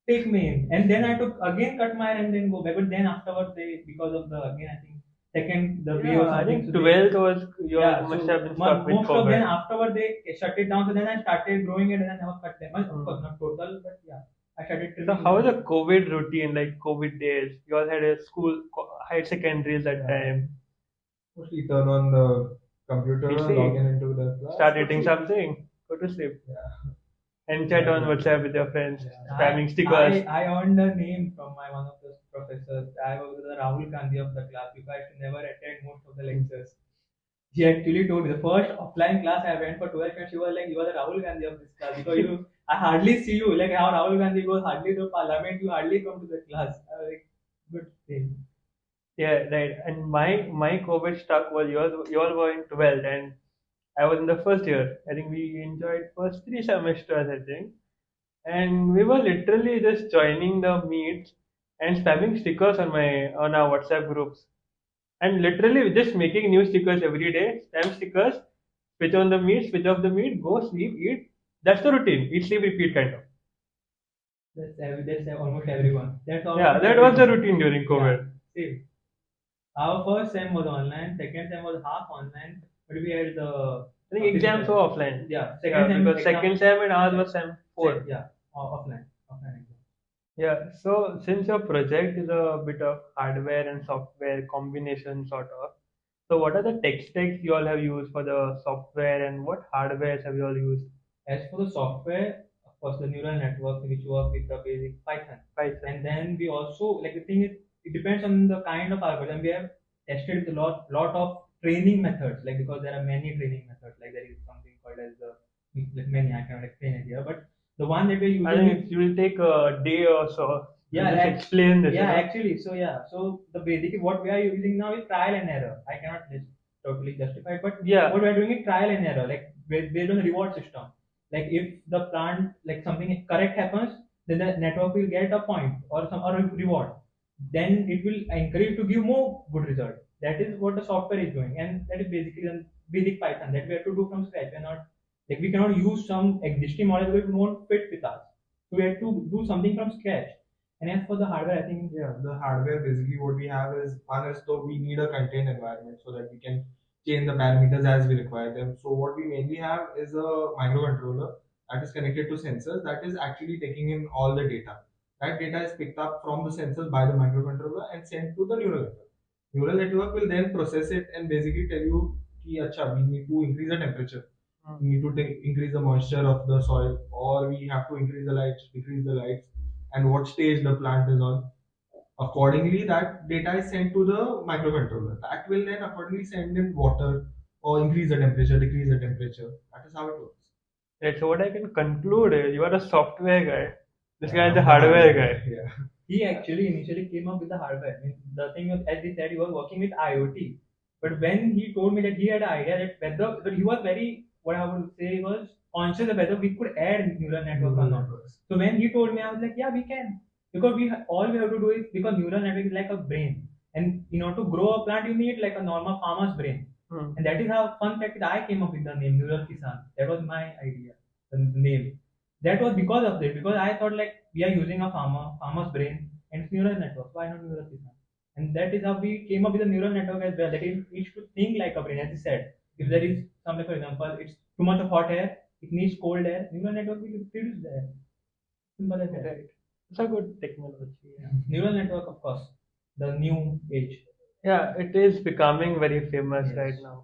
[SPEAKER 3] take me in, and then I had to again cut my hair and then go back. But then afterwards, because of the again I think second the way or
[SPEAKER 1] Yeah, I
[SPEAKER 3] something.
[SPEAKER 1] think
[SPEAKER 3] so they-
[SPEAKER 1] 12th was your must
[SPEAKER 3] so
[SPEAKER 1] have been stuck with
[SPEAKER 3] most of them
[SPEAKER 1] COVID.
[SPEAKER 3] afterward they shut it down. So then I started growing it and I never cut them. Of course, not total, but yeah, I started
[SPEAKER 1] So
[SPEAKER 3] trimming.
[SPEAKER 1] how was the COVID routine, like COVID days? You all had a school, higher secondaries that
[SPEAKER 2] Yeah.
[SPEAKER 1] time.
[SPEAKER 2] Mostly turn on the computer,
[SPEAKER 1] You see,
[SPEAKER 2] log in into the class.
[SPEAKER 1] Start eating something, go to sleep,
[SPEAKER 2] Yeah.
[SPEAKER 1] and chat on WhatsApp with your friends,
[SPEAKER 2] Yeah.
[SPEAKER 1] spamming stickers.
[SPEAKER 3] I earned a name from one of the professors. I was the Rahul Gandhi of the class because I used to never attend most of the lectures. She actually told me the first offline class I went for 12 years, she was like, you are the Rahul Gandhi of this class because I hardly see you. Like how Rahul Gandhi goes hardly to parliament, you hardly come to the class. I was like, good thing.
[SPEAKER 1] Yeah, right. And my COVID stuck was yours. You all were in 12th, and I was in the first year. I think we enjoyed first 3 semesters, I think, and we were literally just joining the meets and spamming stickers on our WhatsApp groups, and literally just making new stickers every day. Spam stickers, switch on the meet, switch off the meet, go sleep, eat. That's the routine. Eat, sleep, repeat, kind of.
[SPEAKER 3] That's almost everyone. That's all.
[SPEAKER 1] Yeah, that was the routine during COVID.
[SPEAKER 3] Yeah, same. Our first sem was online, second sem was half online, but we had the
[SPEAKER 1] I think exams were offline.
[SPEAKER 3] Yeah,
[SPEAKER 1] Yeah, because second sem and ours was sem 4.
[SPEAKER 3] Yeah, offline exam.
[SPEAKER 1] Yeah, so since your project is a bit of hardware and software combination sort of, so what are the tech stacks you all have used for the software and what hardwares have you all used?
[SPEAKER 3] As for the software, of course, the neural network which work with the basic Python.
[SPEAKER 1] Python.
[SPEAKER 3] And then we also the thing is it depends on the kind of algorithm. We have tested with a lot of training methods, like because there are many training methods, like there is something called as many, I cannot explain it here, but the one that we're using
[SPEAKER 1] I think it will take a day or so to
[SPEAKER 3] Yeah,
[SPEAKER 1] just explain this.
[SPEAKER 3] yeah, actually, so the basically what we are using now is trial and error. I cannot totally justify it, but
[SPEAKER 1] Yeah.
[SPEAKER 3] what we are doing is trial and error, like based on the reward system. Like if the plant like something correct happens, then the network will get a point or a reward. Then it will encourage to give more good result. That is what the software is doing, and that is basically the basic Python that we have to do from scratch. We cannot use some existing model because it won't fit with us. So we have to do something from scratch. And as for the hardware, I think
[SPEAKER 2] Yeah, the hardware basically what we have is one is though we need a contained environment so that we can change the parameters as we require them. So what we mainly have is a microcontroller that is connected to sensors that is actually taking in all the data. That data is picked up from the sensors by the microcontroller and sent to the neural network. Neural network will then process it and basically tell you, ki, acha, we need to increase the temperature. We need to increase the moisture of the soil, or we have to increase the lights, decrease the lights, and what stage the plant is on. Accordingly, that data is sent to the microcontroller. That will then accordingly send in water or increase the temperature, decrease the temperature. That is how it works.
[SPEAKER 1] Right, so what I can conclude is you are a software guy. This guy is
[SPEAKER 2] I'm
[SPEAKER 1] the
[SPEAKER 2] a
[SPEAKER 1] hardware guy.
[SPEAKER 2] Yeah.
[SPEAKER 3] he actually initially came up with the hardware. I mean, the thing was, as he said, he was working with IoT. But when he told me that he had an idea that but he was very, what I would say was conscious of whether we could add neural network or not. So when he told me, I was like, yeah, we can. Because all we have to do is, because neural network is like a brain. And in order to grow a plant, you need like a normal farmer's brain. And that is how, fun fact, that I came up with the name Neural Kissan. That was my idea, the name. That was because of this, because I thought like we are using a farmer's brain and it's neural network. Why not Neural Kissan? And that is how we came up with a neural network as well. That it should think like a brain, as you said. If there is some, like for example, it's too much of hot air, it needs cold air, neural network will reduce the air. Simple as that.
[SPEAKER 1] Right. It's a good technology.
[SPEAKER 3] Yeah. Neural network, of course, the new age.
[SPEAKER 1] Yeah, it is becoming very famous
[SPEAKER 3] Yes.
[SPEAKER 1] right now.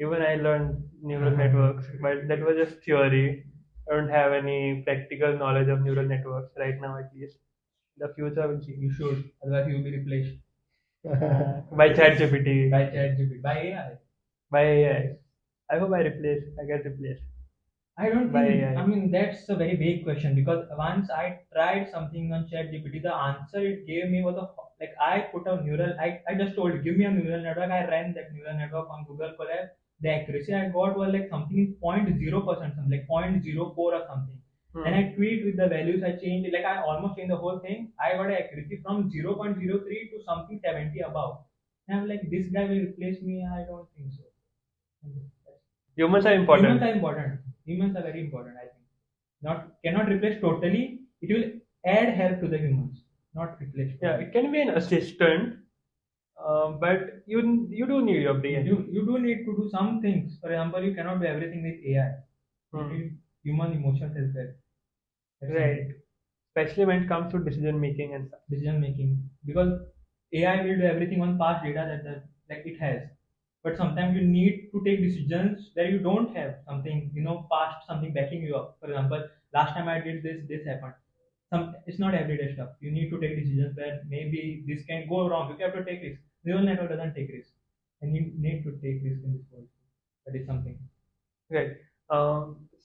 [SPEAKER 1] Even I learned neural networks, but that was just theory. I don't have any practical knowledge of neural networks right now, at least. The future will see.
[SPEAKER 3] You should, otherwise you will be replaced
[SPEAKER 1] By ChatGPT,
[SPEAKER 3] by ChatGPT, by AI.
[SPEAKER 1] by AI. I hope I get replaced.
[SPEAKER 3] I don't
[SPEAKER 1] By
[SPEAKER 3] think.
[SPEAKER 1] AI.
[SPEAKER 3] I mean, that's a very vague question, because once I tried something on ChatGPT, the answer it gave me was like I put a neural. I just told, give me a neural network. I ran that neural network on Google Colab. The accuracy I got was like something in 0.0%, something like 0.04 or something. And I tweet with the values. I changed, like I almost changed the whole thing. I got an accuracy from 0.03 to something 70 above. And I'm like, this guy will replace me. I don't think so.
[SPEAKER 1] Humans are important.
[SPEAKER 3] Humans are important. Humans are very important, I think. Cannot replace totally. It will add help to the humans, not replace.
[SPEAKER 1] Yeah, it can be an assistant, but you do need your brain.
[SPEAKER 3] You do need to do some things. For example, you cannot do everything with AI. You need human emotions as well. That's
[SPEAKER 1] Right. Especially when it comes to decision making and stuff.
[SPEAKER 3] decision making, because AI will do everything on past data that like it has. But sometimes you need to take decisions where you don't have something, past something backing you up. For example, last time I did this happened. It's not everyday stuff. You need to take decisions where maybe this can go wrong. You have to take risks. Neural network doesn't take risks, and you need to take risks in this world. That is something.
[SPEAKER 1] Right.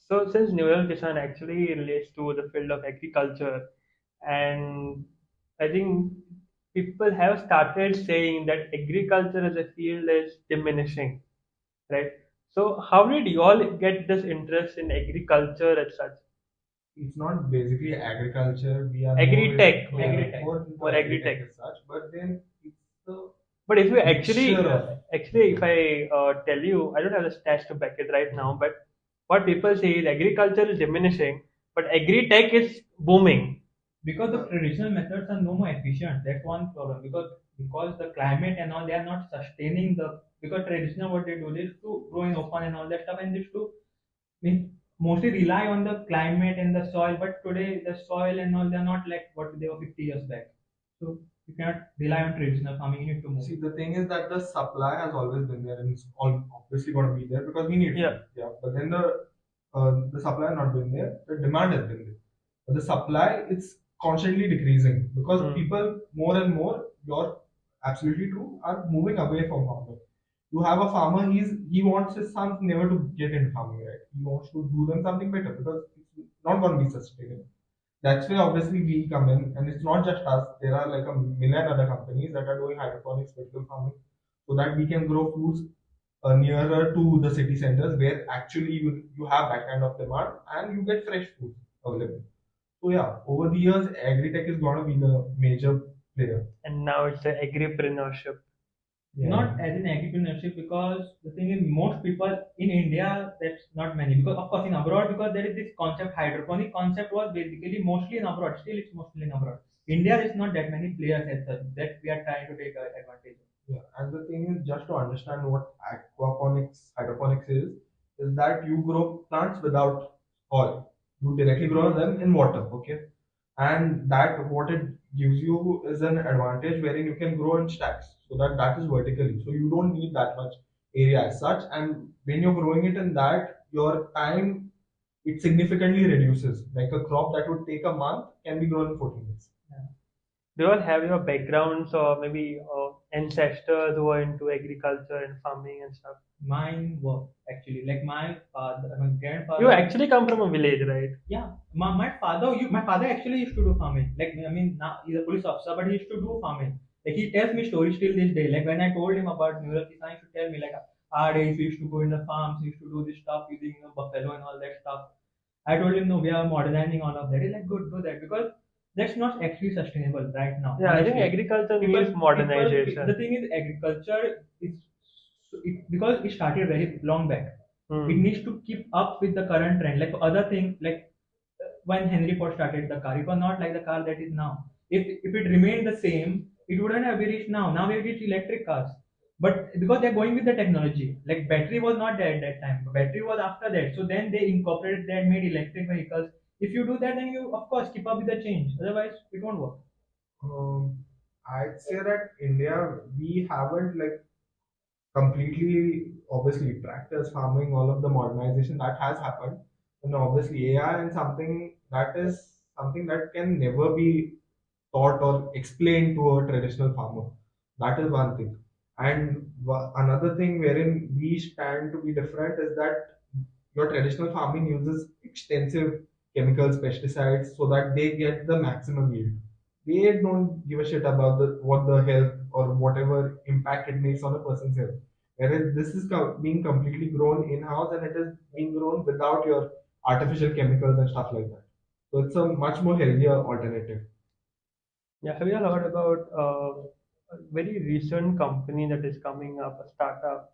[SPEAKER 1] So since Neural Kissan actually relates to the field of agriculture, and I think people have started saying that agriculture as a field is diminishing, right? So how did you all get this interest in agriculture as such?
[SPEAKER 2] It's not basically agriculture. We are
[SPEAKER 1] AgriTech.
[SPEAKER 3] Agritech.
[SPEAKER 2] more into
[SPEAKER 1] Or AgriTech.
[SPEAKER 2] as such, but then it's the
[SPEAKER 1] But if you actually,
[SPEAKER 2] mixture of-
[SPEAKER 1] if I tell you, I don't have the stats to back it right now, but what people say is agriculture is diminishing, but agri-tech is booming.
[SPEAKER 3] Because the traditional methods are no more efficient. That's one problem. Because the climate and all, they are not sustaining because traditional what they do is to grow in open and all that stuff, and just to mostly rely on the climate and the soil. But today the soil and all, they are not like what they were 50 years back. So you cannot rely on traditional farming. You need to move.
[SPEAKER 2] See, the thing is that the supply has always been there, and it's all obviously going to be there because we need
[SPEAKER 1] Yeah.
[SPEAKER 2] it. Yeah. But then the supply has not been there. The demand has been there. But the supply, it's constantly decreasing because people more and more, you're absolutely true, are moving away from farming. You have a farmer, he wants his sons never to get into farming, right? He wants to do them something better because it's not going to be sustainable. That's where obviously we come in, and it's not just us. There are like a million other companies that are doing hydroponics, vertical farming, so that we can grow foods nearer to the city centers where actually you have that kind of demand and you get fresh food available. So yeah, over the years, AgriTech is going to be the major player.
[SPEAKER 1] And now it's the agripreneurship.
[SPEAKER 2] Yeah.
[SPEAKER 3] Not as in agripreneurship, because the thing is, most people in India, that's not many. Because of course in abroad, because there is this concept, hydroponic concept was basically mostly in abroad. Still, it's mostly in abroad. India is not that many players as such that we are trying to take advantage of.
[SPEAKER 2] Yeah, and the thing is, just to understand what hydroponics is that you grow plants without oil. You directly grow them in water, okay? And that what it gives you is an advantage wherein you can grow in stacks, so that is vertically. So you don't need that much area as such. And when you're growing it in that, your time it significantly reduces. Like a crop that would take a month can be grown in 14 days.
[SPEAKER 1] Do you all have your backgrounds or maybe ancestors who are into agriculture and farming and stuff?
[SPEAKER 3] Mine were actually like my grandfather.
[SPEAKER 1] You actually come from a village, right?
[SPEAKER 3] Yeah, my father actually used to do farming. Like, I mean, now he's a police officer, but he used to do farming. Like, he tells me stories till this day. Like, when I told him about Neural Kissan, he should tell me, like, our days we used to go in the farms, we used to do this stuff using buffalo and all that stuff. I told him no, we are modernizing all of that. He's like, good, do that because that's not actually sustainable right now.
[SPEAKER 1] Yeah, I think
[SPEAKER 3] honestly.
[SPEAKER 1] agriculture
[SPEAKER 3] People-
[SPEAKER 1] needs modernization.
[SPEAKER 3] the thing is, agriculture is because it started very long back.
[SPEAKER 1] Hmm.
[SPEAKER 3] It needs to keep up with the current trend. Like other things, like when Henry Ford started the car, it was not like the car that is now. If it remained the same, it wouldn't have reached now. Now we reached electric cars. But because they're going with the technology, like battery was not there at that time. Battery was after that. So then they incorporated that, made electric vehicles. If you do that, then you of course keep up with the change. Otherwise, it won't work.
[SPEAKER 2] I'd say that India, we haven't like completely, obviously, tractors, farming, all of the modernization that has happened. And obviously, AI and something that is something that can never be taught or explained to a traditional farmer. That is one thing. And another thing wherein we stand to be different is that your traditional farming uses extensive chemicals, pesticides, so that they get the maximum yield. They don't give a shit about what the health or whatever impact it makes on a person's health. Whereas this is being completely grown in house and it is being grown without your artificial chemicals and stuff like that. So it's a much more healthier alternative.
[SPEAKER 1] Yeah, have you all heard about a very recent company that is coming up, a startup?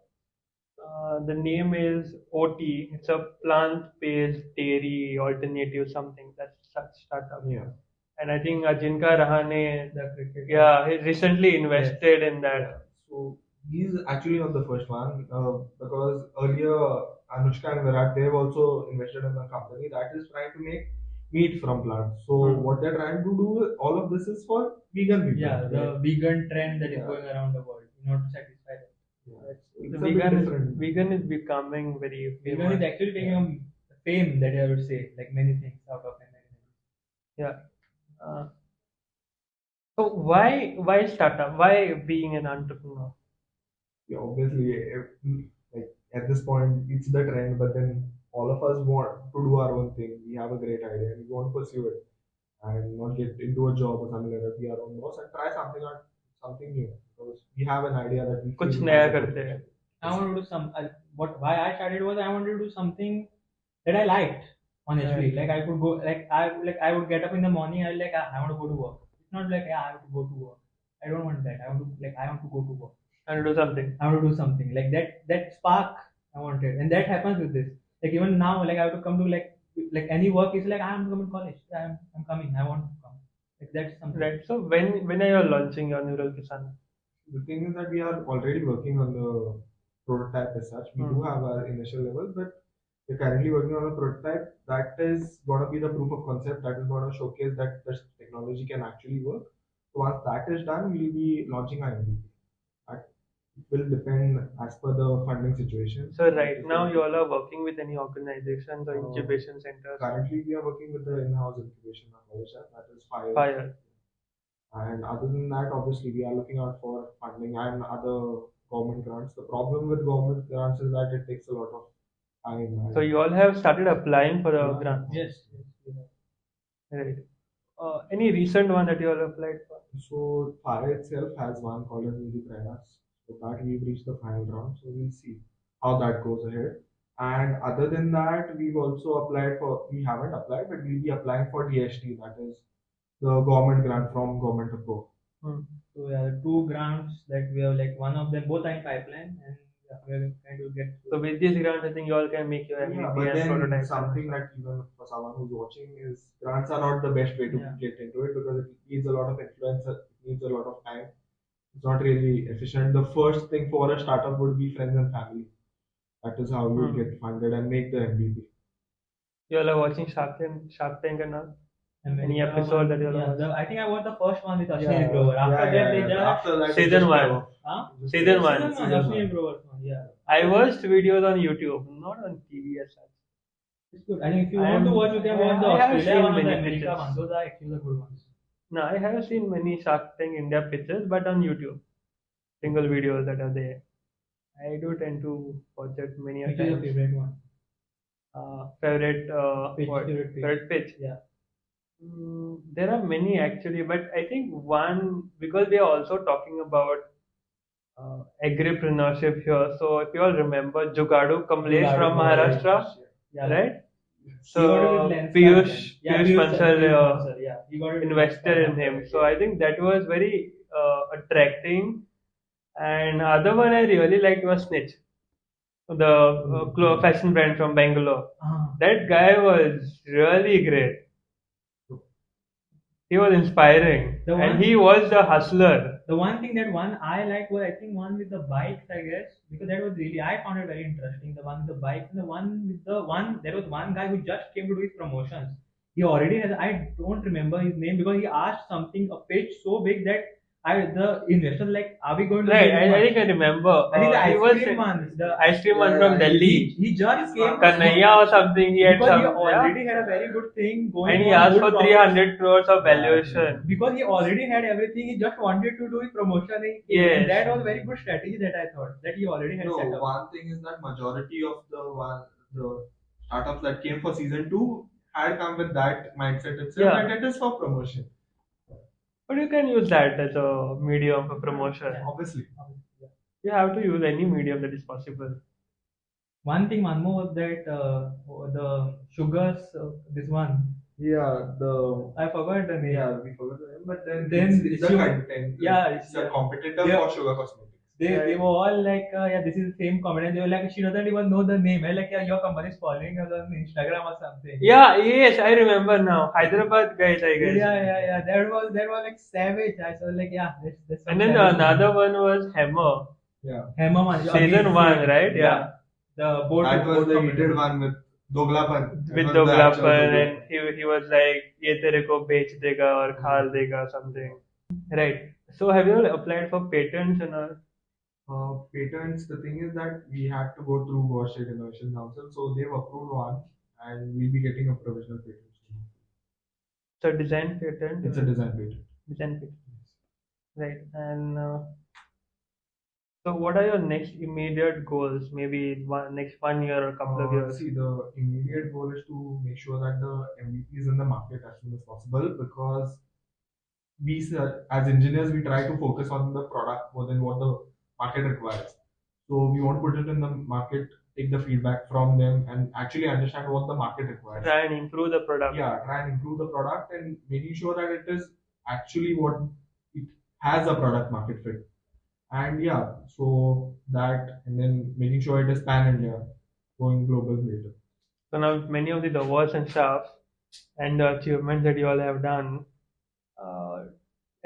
[SPEAKER 1] The name is OT. It's a plant-based dairy alternative, something. That's such startup.
[SPEAKER 2] Yeah.
[SPEAKER 1] And I think Ajinkya Rahane,
[SPEAKER 3] The cricket.
[SPEAKER 1] yeah, he recently invested in that.
[SPEAKER 2] Yeah. So he's actually not the first one because earlier Anushka and Virat they've also invested in a company that is trying to make meat from plants. So what they're trying to do, all of this is for vegan people.
[SPEAKER 3] Yeah, the
[SPEAKER 2] right?
[SPEAKER 3] vegan trend that is
[SPEAKER 2] Yeah.
[SPEAKER 3] going around the world, not to satisfy them.
[SPEAKER 2] Yeah. It's
[SPEAKER 1] The
[SPEAKER 2] a bit different.
[SPEAKER 1] vegan is becoming very
[SPEAKER 3] Vegan
[SPEAKER 1] famous.
[SPEAKER 3] is actually taking a fame that I would say, like many things out of it.
[SPEAKER 1] Yeah. Uh, so why startup? Why being an entrepreneur?
[SPEAKER 2] Yeah, obviously, like at this point, it's the trend, but then all of us want to do our own thing. We have a great idea and we want to pursue it and not get into a job or something like that. Be our own boss and try something out, something new because we have an idea that we
[SPEAKER 1] कुछ
[SPEAKER 2] feel
[SPEAKER 1] नया
[SPEAKER 2] has a
[SPEAKER 1] करते हैं.
[SPEAKER 3] I want to do why I started was I wanted to do something that I liked. Honestly, like I could go, I would get up in the morning. I like I want to go to work. It's not like I have to go to work. I don't want that. I want to go to work.
[SPEAKER 1] And do something.
[SPEAKER 3] I want to do something like that spark I wanted, and that happens with this. Like even now, like I have to come to like any work is like I'm coming to college. I'm coming. I want to come. Like that's something.
[SPEAKER 1] Right. So when are you launching your Neural Kissan?
[SPEAKER 2] The thing is that we are already working on the prototype as such. We do have our initial level, but we're currently working on a prototype that is going to be the proof of concept that is going to showcase that this technology can actually work. So once that is done, we'll be launching our MVP. That will depend as per the funding situation.
[SPEAKER 1] So right now you all are working with any organizations or incubation centers?
[SPEAKER 2] Currently, we are working with the in-house incubation college that is Fire.
[SPEAKER 1] Fire.
[SPEAKER 2] And other than that, obviously, we are looking out for funding and other government grants. The problem with government grants is that it takes a lot of time.
[SPEAKER 1] So you all have started applying for the grant.
[SPEAKER 3] Yes.
[SPEAKER 1] Right. Any recent one that you all applied for?
[SPEAKER 2] So Fire itself has one called as Agripreneurship. So that we've reached the final round. So we'll see how that goes ahead. And other than that, we've also applied for. We haven't applied, but we'll be applying for DST. That is the government grant from Government of Go.
[SPEAKER 3] So yeah, two grants that we have, like one of them, both are in pipeline, and yeah, we're trying to get.
[SPEAKER 1] So with these grants, I think you all can make your MVP
[SPEAKER 2] Yeah, but
[SPEAKER 1] and
[SPEAKER 2] then
[SPEAKER 1] prototype.
[SPEAKER 2] something that even for someone who's watching is grants are not the best way to get into it because it needs a lot of influence, it needs a lot of time. It's not really efficient. The first thing for a startup would be friends and family. That is how you get funded and make the MVP.
[SPEAKER 1] You all are watching Shark Tank and all? Any episode that you all are watching?
[SPEAKER 3] I think I watched the first one with Ashwini and Grover. After that, they just
[SPEAKER 2] After that,
[SPEAKER 1] Season
[SPEAKER 2] it's
[SPEAKER 1] one.
[SPEAKER 2] just
[SPEAKER 3] huh?
[SPEAKER 1] Season one.
[SPEAKER 3] Ashwini and Grover one. Yeah,
[SPEAKER 1] I watched videos on YouTube, not on TV as such.
[SPEAKER 3] it's good. I think if you want to watch, you can watch the
[SPEAKER 1] I have
[SPEAKER 3] Australia
[SPEAKER 1] seen
[SPEAKER 3] one or the
[SPEAKER 1] many
[SPEAKER 3] America
[SPEAKER 1] pictures.
[SPEAKER 3] one. Those are actually the good ones.
[SPEAKER 1] No, I have seen many Shark Tank India pictures, but on YouTube. Single videos that are there. I do tend to watch it many a
[SPEAKER 3] Which is your
[SPEAKER 1] times.
[SPEAKER 3] favorite one?
[SPEAKER 1] Favorite
[SPEAKER 3] Pitch,
[SPEAKER 1] what?
[SPEAKER 3] favorite pitch.
[SPEAKER 1] Favorite pitch.
[SPEAKER 3] Yeah.
[SPEAKER 1] There are many actually, but I think one because we are also talking about agripreneurship here. So if you all remember, Jugadu Kamlesh
[SPEAKER 3] Jugadu
[SPEAKER 1] from
[SPEAKER 3] Kamlesh.
[SPEAKER 1] Maharashtra,
[SPEAKER 3] Yeah.
[SPEAKER 1] right?
[SPEAKER 3] He got it with
[SPEAKER 1] So
[SPEAKER 3] Lens
[SPEAKER 1] Piyush
[SPEAKER 3] Yeah,
[SPEAKER 1] Piyush Bansal
[SPEAKER 3] Bansal, yeah. He got it with
[SPEAKER 1] invested in
[SPEAKER 3] Lens
[SPEAKER 1] him.
[SPEAKER 3] Card,
[SPEAKER 1] So I think that was very attracting. And other one I really liked was Snitch, the fashion brand from Bangalore. That guy was really great. He was inspiring,
[SPEAKER 3] The
[SPEAKER 1] and
[SPEAKER 3] one-
[SPEAKER 1] he was the hustler.
[SPEAKER 3] The one thing that one I liked was I think one with the bikes, I guess, because that was really I found it very interesting. The one with the bikes and the one with the one there was one guy who just came to do his promotions. He already has I don't remember his name because he asked something a pitch so big that the investor like, are we going to
[SPEAKER 1] Right,
[SPEAKER 3] give him
[SPEAKER 1] I
[SPEAKER 3] much?
[SPEAKER 1] think I remember.
[SPEAKER 3] I think the
[SPEAKER 1] He
[SPEAKER 3] ice
[SPEAKER 1] was
[SPEAKER 3] cream one, the
[SPEAKER 1] ice cream one from Delhi.
[SPEAKER 3] he just came
[SPEAKER 1] Kanhaiya or something. He had
[SPEAKER 3] because
[SPEAKER 1] some.
[SPEAKER 3] he already had a very good thing going.
[SPEAKER 1] And he
[SPEAKER 3] on,
[SPEAKER 1] asked
[SPEAKER 3] good
[SPEAKER 1] for
[SPEAKER 3] profits.
[SPEAKER 1] 300 crores of valuation.
[SPEAKER 3] Because he already had everything, he just wanted to do his promotion.
[SPEAKER 1] Yes.
[SPEAKER 3] And that was a very good strategy that I thought that he already had set up.
[SPEAKER 2] One thing is that majority of the startups that came for season 2 had come with that mindset itself,
[SPEAKER 1] Yeah.
[SPEAKER 2] and it is for promotion.
[SPEAKER 1] But you can use that as a medium for promotion.
[SPEAKER 2] Obviously.
[SPEAKER 1] You have to use any medium that is possible.
[SPEAKER 3] One more was that the sugars, this one.
[SPEAKER 2] Yeah,
[SPEAKER 3] I forgot the name.
[SPEAKER 2] yeah, we forgot the name, but then
[SPEAKER 3] It's
[SPEAKER 2] the
[SPEAKER 3] sugar-
[SPEAKER 2] content.
[SPEAKER 3] yeah,
[SPEAKER 2] it's a competitor
[SPEAKER 3] Yeah.
[SPEAKER 2] for sugar cosmetics.
[SPEAKER 3] They were all like, yeah, this is the same comment. And they were like, she doesn't even know the name. Like, yeah, your company is following us on Instagram or something.
[SPEAKER 1] Yeah, yes, I remember now. Hyderabad guys, I guess.
[SPEAKER 3] Yeah. That was like savage. I was like, yeah, that's
[SPEAKER 1] And then another one was Hammer.
[SPEAKER 2] Yeah,
[SPEAKER 3] Hema
[SPEAKER 1] Season 1, right? Yeah.
[SPEAKER 3] The board.
[SPEAKER 2] that was
[SPEAKER 3] board
[SPEAKER 2] the
[SPEAKER 3] company.
[SPEAKER 2] heated one with Doglapan. That
[SPEAKER 1] With
[SPEAKER 2] was the actual
[SPEAKER 1] Doglapan,
[SPEAKER 2] Doglapan.
[SPEAKER 1] and he was like, ye tere ko bech dega or khal dega, something. Right. So have you all applied for patents and all?
[SPEAKER 2] Patents, the thing is that we had to go through Goa State Innovation Council, so they've approved one, and we'll be getting a provisional patent soon.
[SPEAKER 1] So design patent.
[SPEAKER 2] It's a design patent.
[SPEAKER 1] Design patent. Right. And so what are your next immediate goals? Maybe next 1 year or couple of years?
[SPEAKER 2] See, the immediate goal is to make sure that the MVP is in the market as soon as possible, because as engineers, we try to focus on the product more than what the market requires. So we want to put it in the market, take the feedback from them, and actually understand what the market requires.
[SPEAKER 1] Try and improve the product.
[SPEAKER 2] Yeah, try and improve the product and making sure that it is actually what it has a product market fit. And yeah, so that, and then making sure it is pan India, going global later.
[SPEAKER 1] So now many of the awards and stuff and the achievements that you all have done,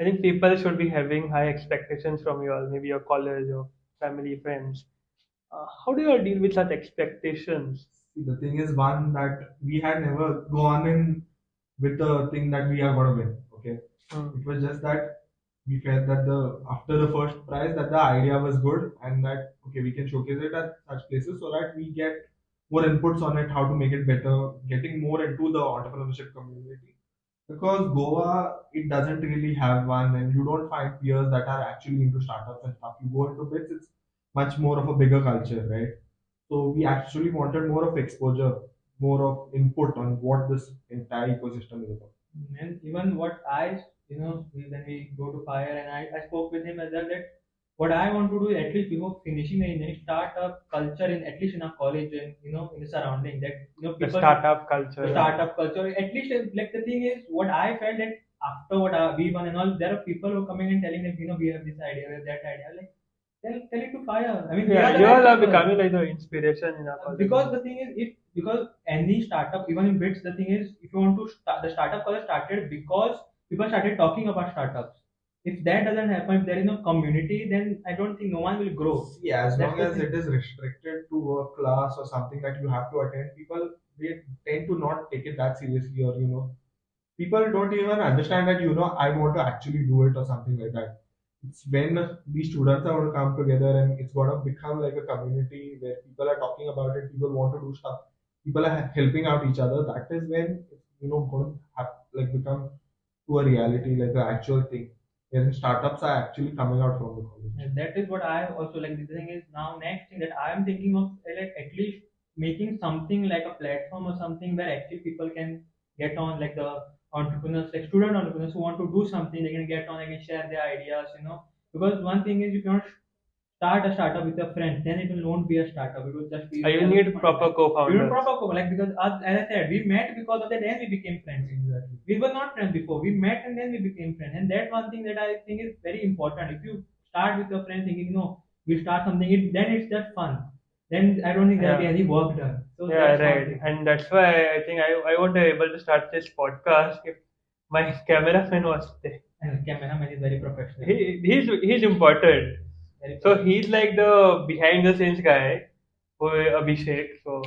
[SPEAKER 1] I think people should be having high expectations from you all, maybe your college or family, friends. How do you all deal with such expectations?
[SPEAKER 2] See, the thing is one that we had never gone in with the thing that we are gonna win. Okay, it was just that we felt that after the first prize that the idea was good, and that okay, we can showcase it at such places so that we get more inputs on it, how to make it better, getting more into the entrepreneurship community. Because Goa, it doesn't really have one, and you don't find peers that are actually into startups and stuff. You go into bits, it's much more of a bigger culture, right? So we actually wanted more of exposure, more of input on what this entire ecosystem is about.
[SPEAKER 3] And even what when we go to fire, and I spoke with him as well that what I want to do is at least before finishing the engineering, start a culture in at least in a college and in the surrounding that
[SPEAKER 1] The
[SPEAKER 3] people
[SPEAKER 1] startup culture.
[SPEAKER 3] the startup culture. At least like the thing is what I felt that after what we won and all, there are people who are coming and telling that we have this idea, we have that idea. Like tell it to fire. I mean, they
[SPEAKER 1] Yeah,
[SPEAKER 3] the
[SPEAKER 1] you all
[SPEAKER 3] right
[SPEAKER 1] are
[SPEAKER 3] people.
[SPEAKER 1] becoming like the inspiration in our college.
[SPEAKER 3] Because the thing is, because any startup, even in bits, the thing is, if you want to start, the startup culture started because people started talking about startups. If that doesn't happen, if there is no community, then I don't think no one will grow.
[SPEAKER 2] See, as
[SPEAKER 3] That's
[SPEAKER 2] long
[SPEAKER 3] the
[SPEAKER 2] as
[SPEAKER 3] thing.
[SPEAKER 2] it is restricted to a class or something that you have to attend, people they tend to not take it that seriously, or people don't even understand that I want to actually do it or something like that. It's when these students are going to come together and it's going to become like a community where people are talking about it, people want to do stuff, people are helping out each other. That is when it's going to become to a reality, like the actual thing. Where startups are actually coming out from the college.
[SPEAKER 3] And that is what I also like. The thing is now next thing that I am thinking of like at least making something like a platform or something where actually people can get on, like the entrepreneurs, like student entrepreneurs who want to do something, they can get on, they can share their ideas. Because one thing is you cannot start a startup with your friends, then it will not be a startup. It will just be
[SPEAKER 1] You need proper
[SPEAKER 3] you need
[SPEAKER 1] co-founders.
[SPEAKER 3] proper co like because us, as I said, we met because of that, then we became friends.
[SPEAKER 2] Exactly.
[SPEAKER 3] We were not friends before. We met and then we became friends. And that one thing that I think is very important. If you start with your friends thinking, no, we start something, then it's just fun. Then I don't think there'll be
[SPEAKER 1] Yeah.
[SPEAKER 3] any work done. So
[SPEAKER 1] Yeah,
[SPEAKER 3] that's one
[SPEAKER 1] right.
[SPEAKER 3] thing.
[SPEAKER 1] And that's why I think I won't be able to start this podcast if my cameraman was there.
[SPEAKER 3] And cameraman is very professional.
[SPEAKER 1] He's important.
[SPEAKER 3] Very
[SPEAKER 1] So he's like the behind the scenes guy, who Abhishek. So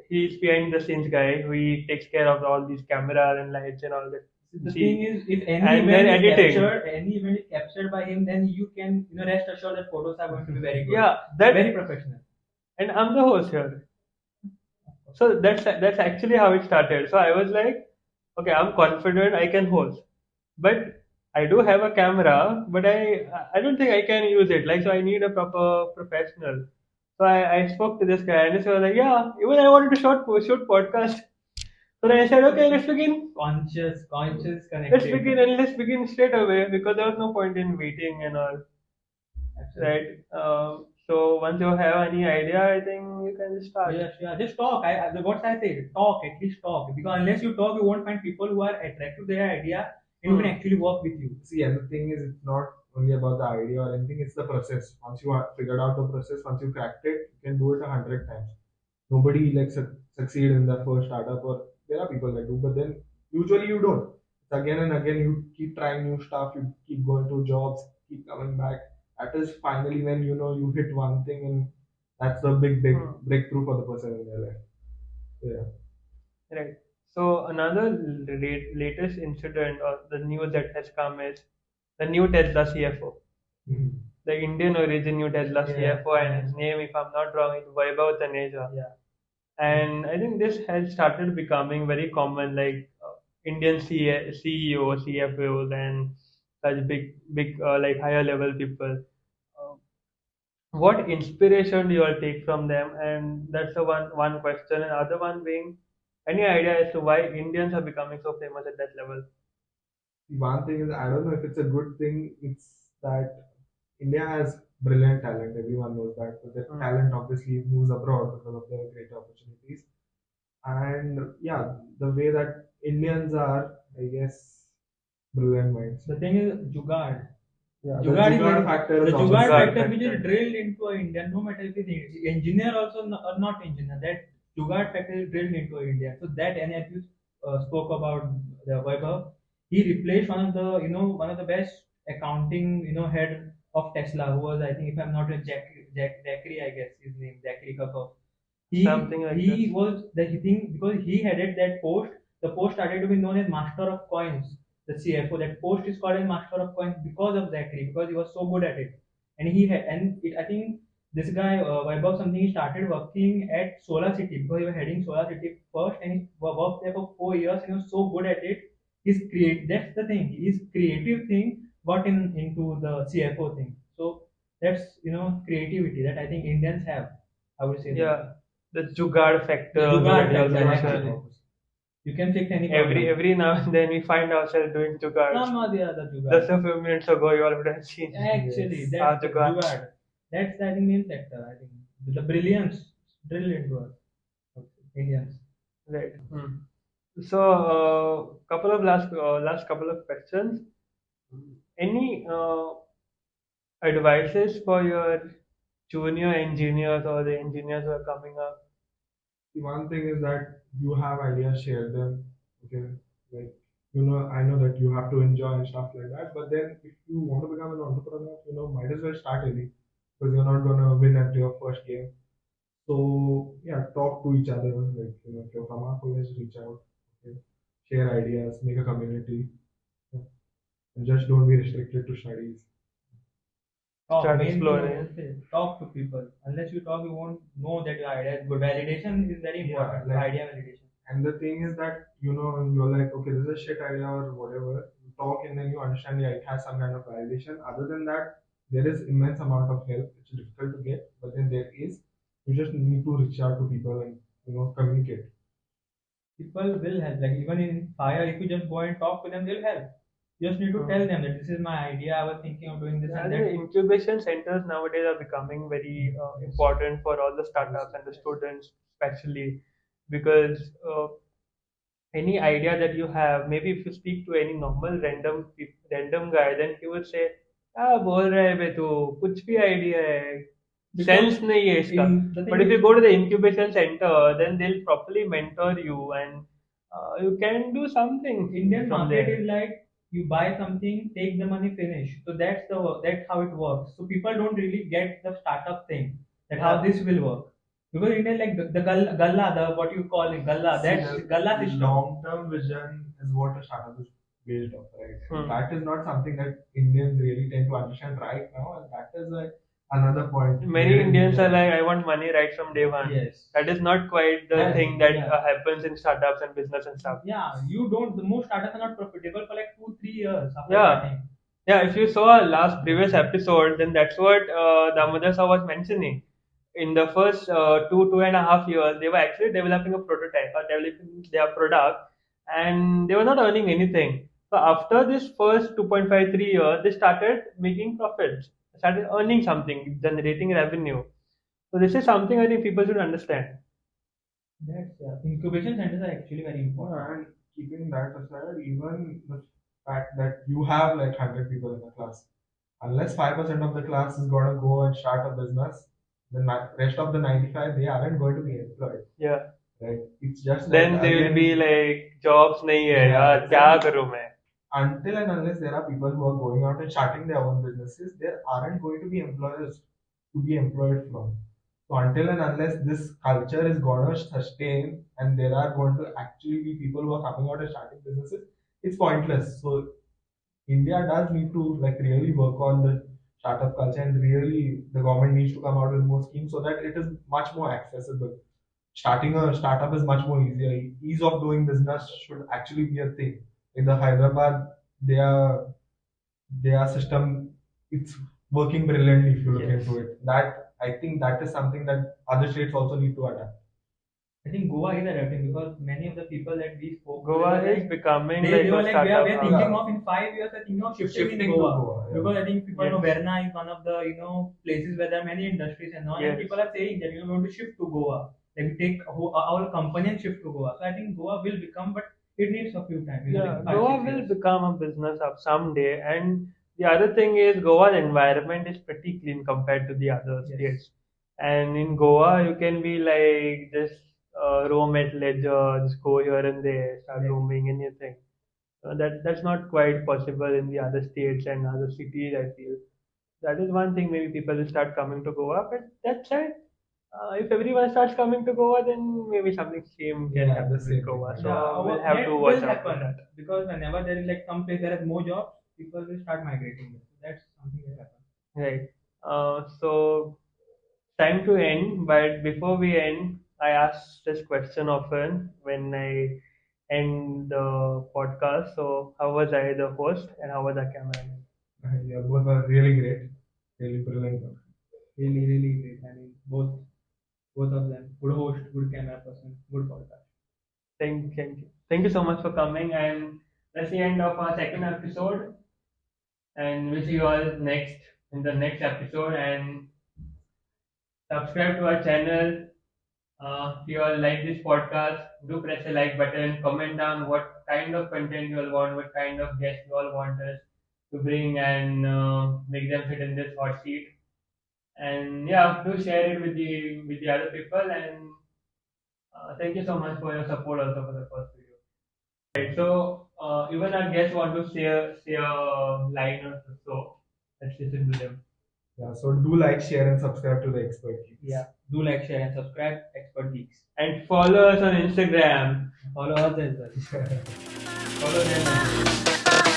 [SPEAKER 1] he's behind the scenes guy who he takes care of all these cameras and lights and all that.
[SPEAKER 3] The
[SPEAKER 1] See,
[SPEAKER 3] thing is, if any
[SPEAKER 1] and
[SPEAKER 3] event
[SPEAKER 1] then
[SPEAKER 3] is
[SPEAKER 1] editing.
[SPEAKER 3] captured, any event is captured by him, then you can, rest assured that photos are going to be very good.
[SPEAKER 1] Yeah, that
[SPEAKER 3] Very professional.
[SPEAKER 1] and I'm the host here. So that's actually how it started. So I was like, okay, I'm confident I can host, but I do have a camera, but I don't think I can use it. Like, so I need a proper professional. So I spoke to this guy, and he was like, yeah, even I wanted to shoot podcast. So then I said, okay, let's begin.
[SPEAKER 3] Conscious connected.
[SPEAKER 1] Let's begin straight away because there was no point in waiting and all. Right. So once you have any idea, I think you can just start.
[SPEAKER 3] Yeah, just talk. What I say, talk, at least talk. Because unless you talk, you won't find people who are attracted to their idea and who can actually work with you.
[SPEAKER 2] See, and the thing is, it's not only about the idea or anything, it's the process. Once you have figured out the process, once you cracked it, you can do it 100 times. Nobody like succeed in the first startup, or there are people that do, but then usually you don't. It's again and again, you keep trying new stuff, you keep going to jobs, keep coming back. That is finally when you hit one thing, and that's the big breakthrough for the person in their life. Yeah.
[SPEAKER 1] Right. So another latest incident or the news that has come is the new Tesla CFO,
[SPEAKER 2] Mhm.
[SPEAKER 1] the Indian origin new Tesla
[SPEAKER 3] Yeah.
[SPEAKER 1] CFO, and his name, if I'm not wrong, is Vaibhav Taneja.
[SPEAKER 3] Yeah.
[SPEAKER 1] And I think this has started becoming very common, like Indian CEOs, CFOs, and such big like higher level people. Uh, what inspiration do you all take from them? And that's the one question. And other one being, any idea as to why Indians are becoming so famous at that level?
[SPEAKER 2] One thing is, I don't know if it's a good thing. It's that India has brilliant talent. Everyone knows that. But the talent obviously moves abroad because of the great opportunities. And yeah, the way that Indians are, I guess, brilliant minds.
[SPEAKER 3] The thing is, Jugaad.
[SPEAKER 2] Yeah,
[SPEAKER 3] Jugaad is
[SPEAKER 2] Jugaad factor
[SPEAKER 3] the
[SPEAKER 2] is
[SPEAKER 3] Jugaad
[SPEAKER 2] obviously-
[SPEAKER 3] factor which is drilled into an Indian, no matter if it's engineer also or not engineer, that Jugaad factor is drilled into an Indian. So that, and as you spoke about the Vaibhav, he replaced one of the best accounting head of Tesla, who was, I think, if I'm not wrong, Zachary, I guess his name, Zachary Kakov.
[SPEAKER 1] Something like
[SPEAKER 3] he
[SPEAKER 1] this.
[SPEAKER 3] was the thing because he headed that post. The post started to be known as Master of Coins. The CFO, that post is called as Master of Coins because of Zachary, because he was so good at it. And I think this guy Vaibhav something, he started working at Solar City because he was heading Solar City first, and he worked there for 4 years. He was so good at it. That's the thing. His creative thing got into the CFO thing. So that's creativity that I think Indians have. I would say that.
[SPEAKER 1] Yeah, the Jugaad factor.
[SPEAKER 3] The Jugaad
[SPEAKER 1] that you all
[SPEAKER 3] factor,
[SPEAKER 1] mentioned.
[SPEAKER 3] actually. You can fix any problem.
[SPEAKER 1] Every now and then we find ourselves doing Jugaad.
[SPEAKER 3] Some or the other Jugaad.
[SPEAKER 1] Just a few minutes ago, you all would have seen.
[SPEAKER 3] Actually,
[SPEAKER 1] Yes.
[SPEAKER 3] that's the
[SPEAKER 1] Jugaad.
[SPEAKER 3] Jugaad. That's I think main factor. I think the brilliance drilled into us, Indians.
[SPEAKER 1] Right. So, couple of last couple of questions. Any advices for your junior engineers or the engineers who are coming up?
[SPEAKER 2] The one thing is that you have ideas, share them. Okay, like I know that you have to enjoy and stuff like that. But then, if you want to become an entrepreneur, might as well start early because you're not gonna win at your first game. So yeah, talk to each other. Like if you're from our college, reach out. Okay? Share ideas, make a community, yeah. And just don't be restricted to studies.
[SPEAKER 1] Start
[SPEAKER 3] Main thing
[SPEAKER 1] exploring.
[SPEAKER 3] I would say, talk to people. Unless you talk, you won't know that your idea is good. Validation is very important.
[SPEAKER 2] Yeah, like-
[SPEAKER 3] idea validation.
[SPEAKER 2] And the thing is that you're like, okay, this is a shit idea or whatever. You talk and then you understand, yeah, it has some kind of validation. Other than that, there is immense amount of help. It's difficult to get, but then there is. You just need to reach out to people and communicate.
[SPEAKER 3] People will help. Like even in fire, if you just go and talk to them, they'll help. You just need to tell them that this is my idea. I was thinking of doing this
[SPEAKER 1] Yeah,
[SPEAKER 3] and
[SPEAKER 1] the
[SPEAKER 3] that.
[SPEAKER 1] incubation centers nowadays are becoming very important for all the startups and the students, especially because any idea that you have, maybe if you speak to any normal random guy, then he would say, "Ah, बोल रहा है बे तू कुछ भी idea है,
[SPEAKER 3] Because
[SPEAKER 1] sense नहीं है इसका."
[SPEAKER 3] the thing
[SPEAKER 1] But if you
[SPEAKER 3] is,
[SPEAKER 1] go to the incubation center, then they'll properly mentor you and you can do something
[SPEAKER 3] Indian
[SPEAKER 1] from
[SPEAKER 3] market
[SPEAKER 1] there.
[SPEAKER 3] is like you buy something, take the money, finish. So that's how it works. So people don't really get the startup thing, that how
[SPEAKER 1] Yeah.
[SPEAKER 3] this will work. Because India like the galla, the what you call it galla, that's galla
[SPEAKER 2] the
[SPEAKER 3] system.
[SPEAKER 2] long-term vision is what a startup is based on, right?
[SPEAKER 1] Hmm.
[SPEAKER 2] That is not something that Indians really tend to understand right now, and that is another point.
[SPEAKER 1] Many
[SPEAKER 2] where
[SPEAKER 1] Indians are
[SPEAKER 2] India-
[SPEAKER 1] like, I want money right from day one.
[SPEAKER 3] Yes.
[SPEAKER 1] That is not quite the
[SPEAKER 3] That-
[SPEAKER 1] thing that
[SPEAKER 3] yeah.
[SPEAKER 1] happens in startups and business and stuff.
[SPEAKER 3] Yeah, you don't. The most startups are not profitable for like 2-3 years after
[SPEAKER 1] Yeah.
[SPEAKER 3] starting.
[SPEAKER 1] Yeah, if you saw our last previous episode, then that's what Damodar Sir was mentioning. In the first 2.5 years, they were actually developing a prototype or developing their product, and they were not earning anything. So after this first 2.5 3 years, they started making profits, started earning something, generating revenue. So this is something I think people should understand.
[SPEAKER 3] That's incubation centers are actually very important.
[SPEAKER 2] Yeah, and keeping that aside, even the fact that you have like 100 people in the class, unless 5% of the class is gonna go and start a business, the rest of the 95 they aren't going to be employed.
[SPEAKER 1] Yeah.
[SPEAKER 2] Right? It's just
[SPEAKER 1] Then
[SPEAKER 2] that
[SPEAKER 1] they will
[SPEAKER 2] again,
[SPEAKER 1] be like, jobs नहीं है
[SPEAKER 2] Yeah,
[SPEAKER 1] यार, क्या करूँ मैं?
[SPEAKER 2] until and unless there are people who are going out and starting their own businesses, there aren't going to be employers to be employed from. So until and unless this culture is going to sustain and there are going to actually be people who are coming out and starting businesses, it's pointless. So India does need to like really work on the startup culture, and really the government needs to come out with more schemes so that it is much more accessible. Starting a startup is much more easier. Ease of doing business should actually be a thing. In the Hyderabad, their system, it's working brilliantly if you look
[SPEAKER 1] Yes.
[SPEAKER 2] into it. That I think that is something that other states also need to adapt.
[SPEAKER 3] I think Goa is adapting because many of the people that we spoke to,
[SPEAKER 1] Goa
[SPEAKER 3] they were
[SPEAKER 1] is
[SPEAKER 3] like,
[SPEAKER 1] becoming
[SPEAKER 3] they
[SPEAKER 1] like
[SPEAKER 3] were
[SPEAKER 1] a
[SPEAKER 3] like,
[SPEAKER 1] startup
[SPEAKER 3] we are
[SPEAKER 1] hub.
[SPEAKER 3] thinking
[SPEAKER 2] Yeah.
[SPEAKER 3] of in 5 years, I think of shifting
[SPEAKER 2] Shifting
[SPEAKER 3] in
[SPEAKER 2] to
[SPEAKER 3] Goa.
[SPEAKER 2] Goa, yeah.
[SPEAKER 3] Because I think people
[SPEAKER 1] Yes.
[SPEAKER 3] know Verna is one of the places where there are many industries and all,
[SPEAKER 1] Yes.
[SPEAKER 3] and people are saying that we want to shift to Goa. Like we take our company and shift to Goa. So I think Goa will become, but it needs a few time.
[SPEAKER 1] Yeah,
[SPEAKER 3] Like 5,
[SPEAKER 1] Goa
[SPEAKER 3] 6
[SPEAKER 1] will
[SPEAKER 3] years.
[SPEAKER 1] become a business hub someday. And the other thing is, Goa's environment is pretty clean compared to the other
[SPEAKER 3] Yes.
[SPEAKER 1] states. And in Goa, you can be like just roam at leisure, just go here and there, start
[SPEAKER 3] Yeah.
[SPEAKER 1] roaming anything. That's not quite possible in the other states and other cities. I feel that is one thing. Maybe people will start coming to Goa, but that said, if everyone starts coming to Goa, then maybe something same can
[SPEAKER 2] Yeah,
[SPEAKER 1] happen
[SPEAKER 2] the same
[SPEAKER 1] in Goa.
[SPEAKER 2] thing.
[SPEAKER 1] So
[SPEAKER 3] Yeah,
[SPEAKER 1] we'll have
[SPEAKER 3] that
[SPEAKER 1] to
[SPEAKER 3] will
[SPEAKER 1] watch out for
[SPEAKER 3] happen
[SPEAKER 1] that.
[SPEAKER 3] because whenever there is like some place there is more jobs, people will start migrating there. So that's something that happens.
[SPEAKER 1] Right. So time to end, but before we end, I ask this question often when I end the podcast. So how was I the host and how was the cameraman?
[SPEAKER 2] Yeah, both are really great, really brilliant.
[SPEAKER 3] Really, really great. I mean, both of them. Good host, good camera person, good podcast.
[SPEAKER 1] Thank you so much for coming, and that's the end of our second episode. And we'll see you all in the next episode, and subscribe to our channel. If you all like this podcast, do press the like button. Comment down what kind of content you all want, what kind of guests you all want us to bring, and make them fit in this hot seat. And yeah, do share it with the other people. And thank you so much for your support also for the first video. Right, so even our guests want to say a line or so. Let's listen to them.
[SPEAKER 2] Yeah, so do like, share, and subscribe to the Expert Geeks.
[SPEAKER 3] Yeah. Do like, share, and subscribe. Expert Geeks.
[SPEAKER 1] And follow us on Instagram.
[SPEAKER 3] Follow us as well.
[SPEAKER 1] Follow them.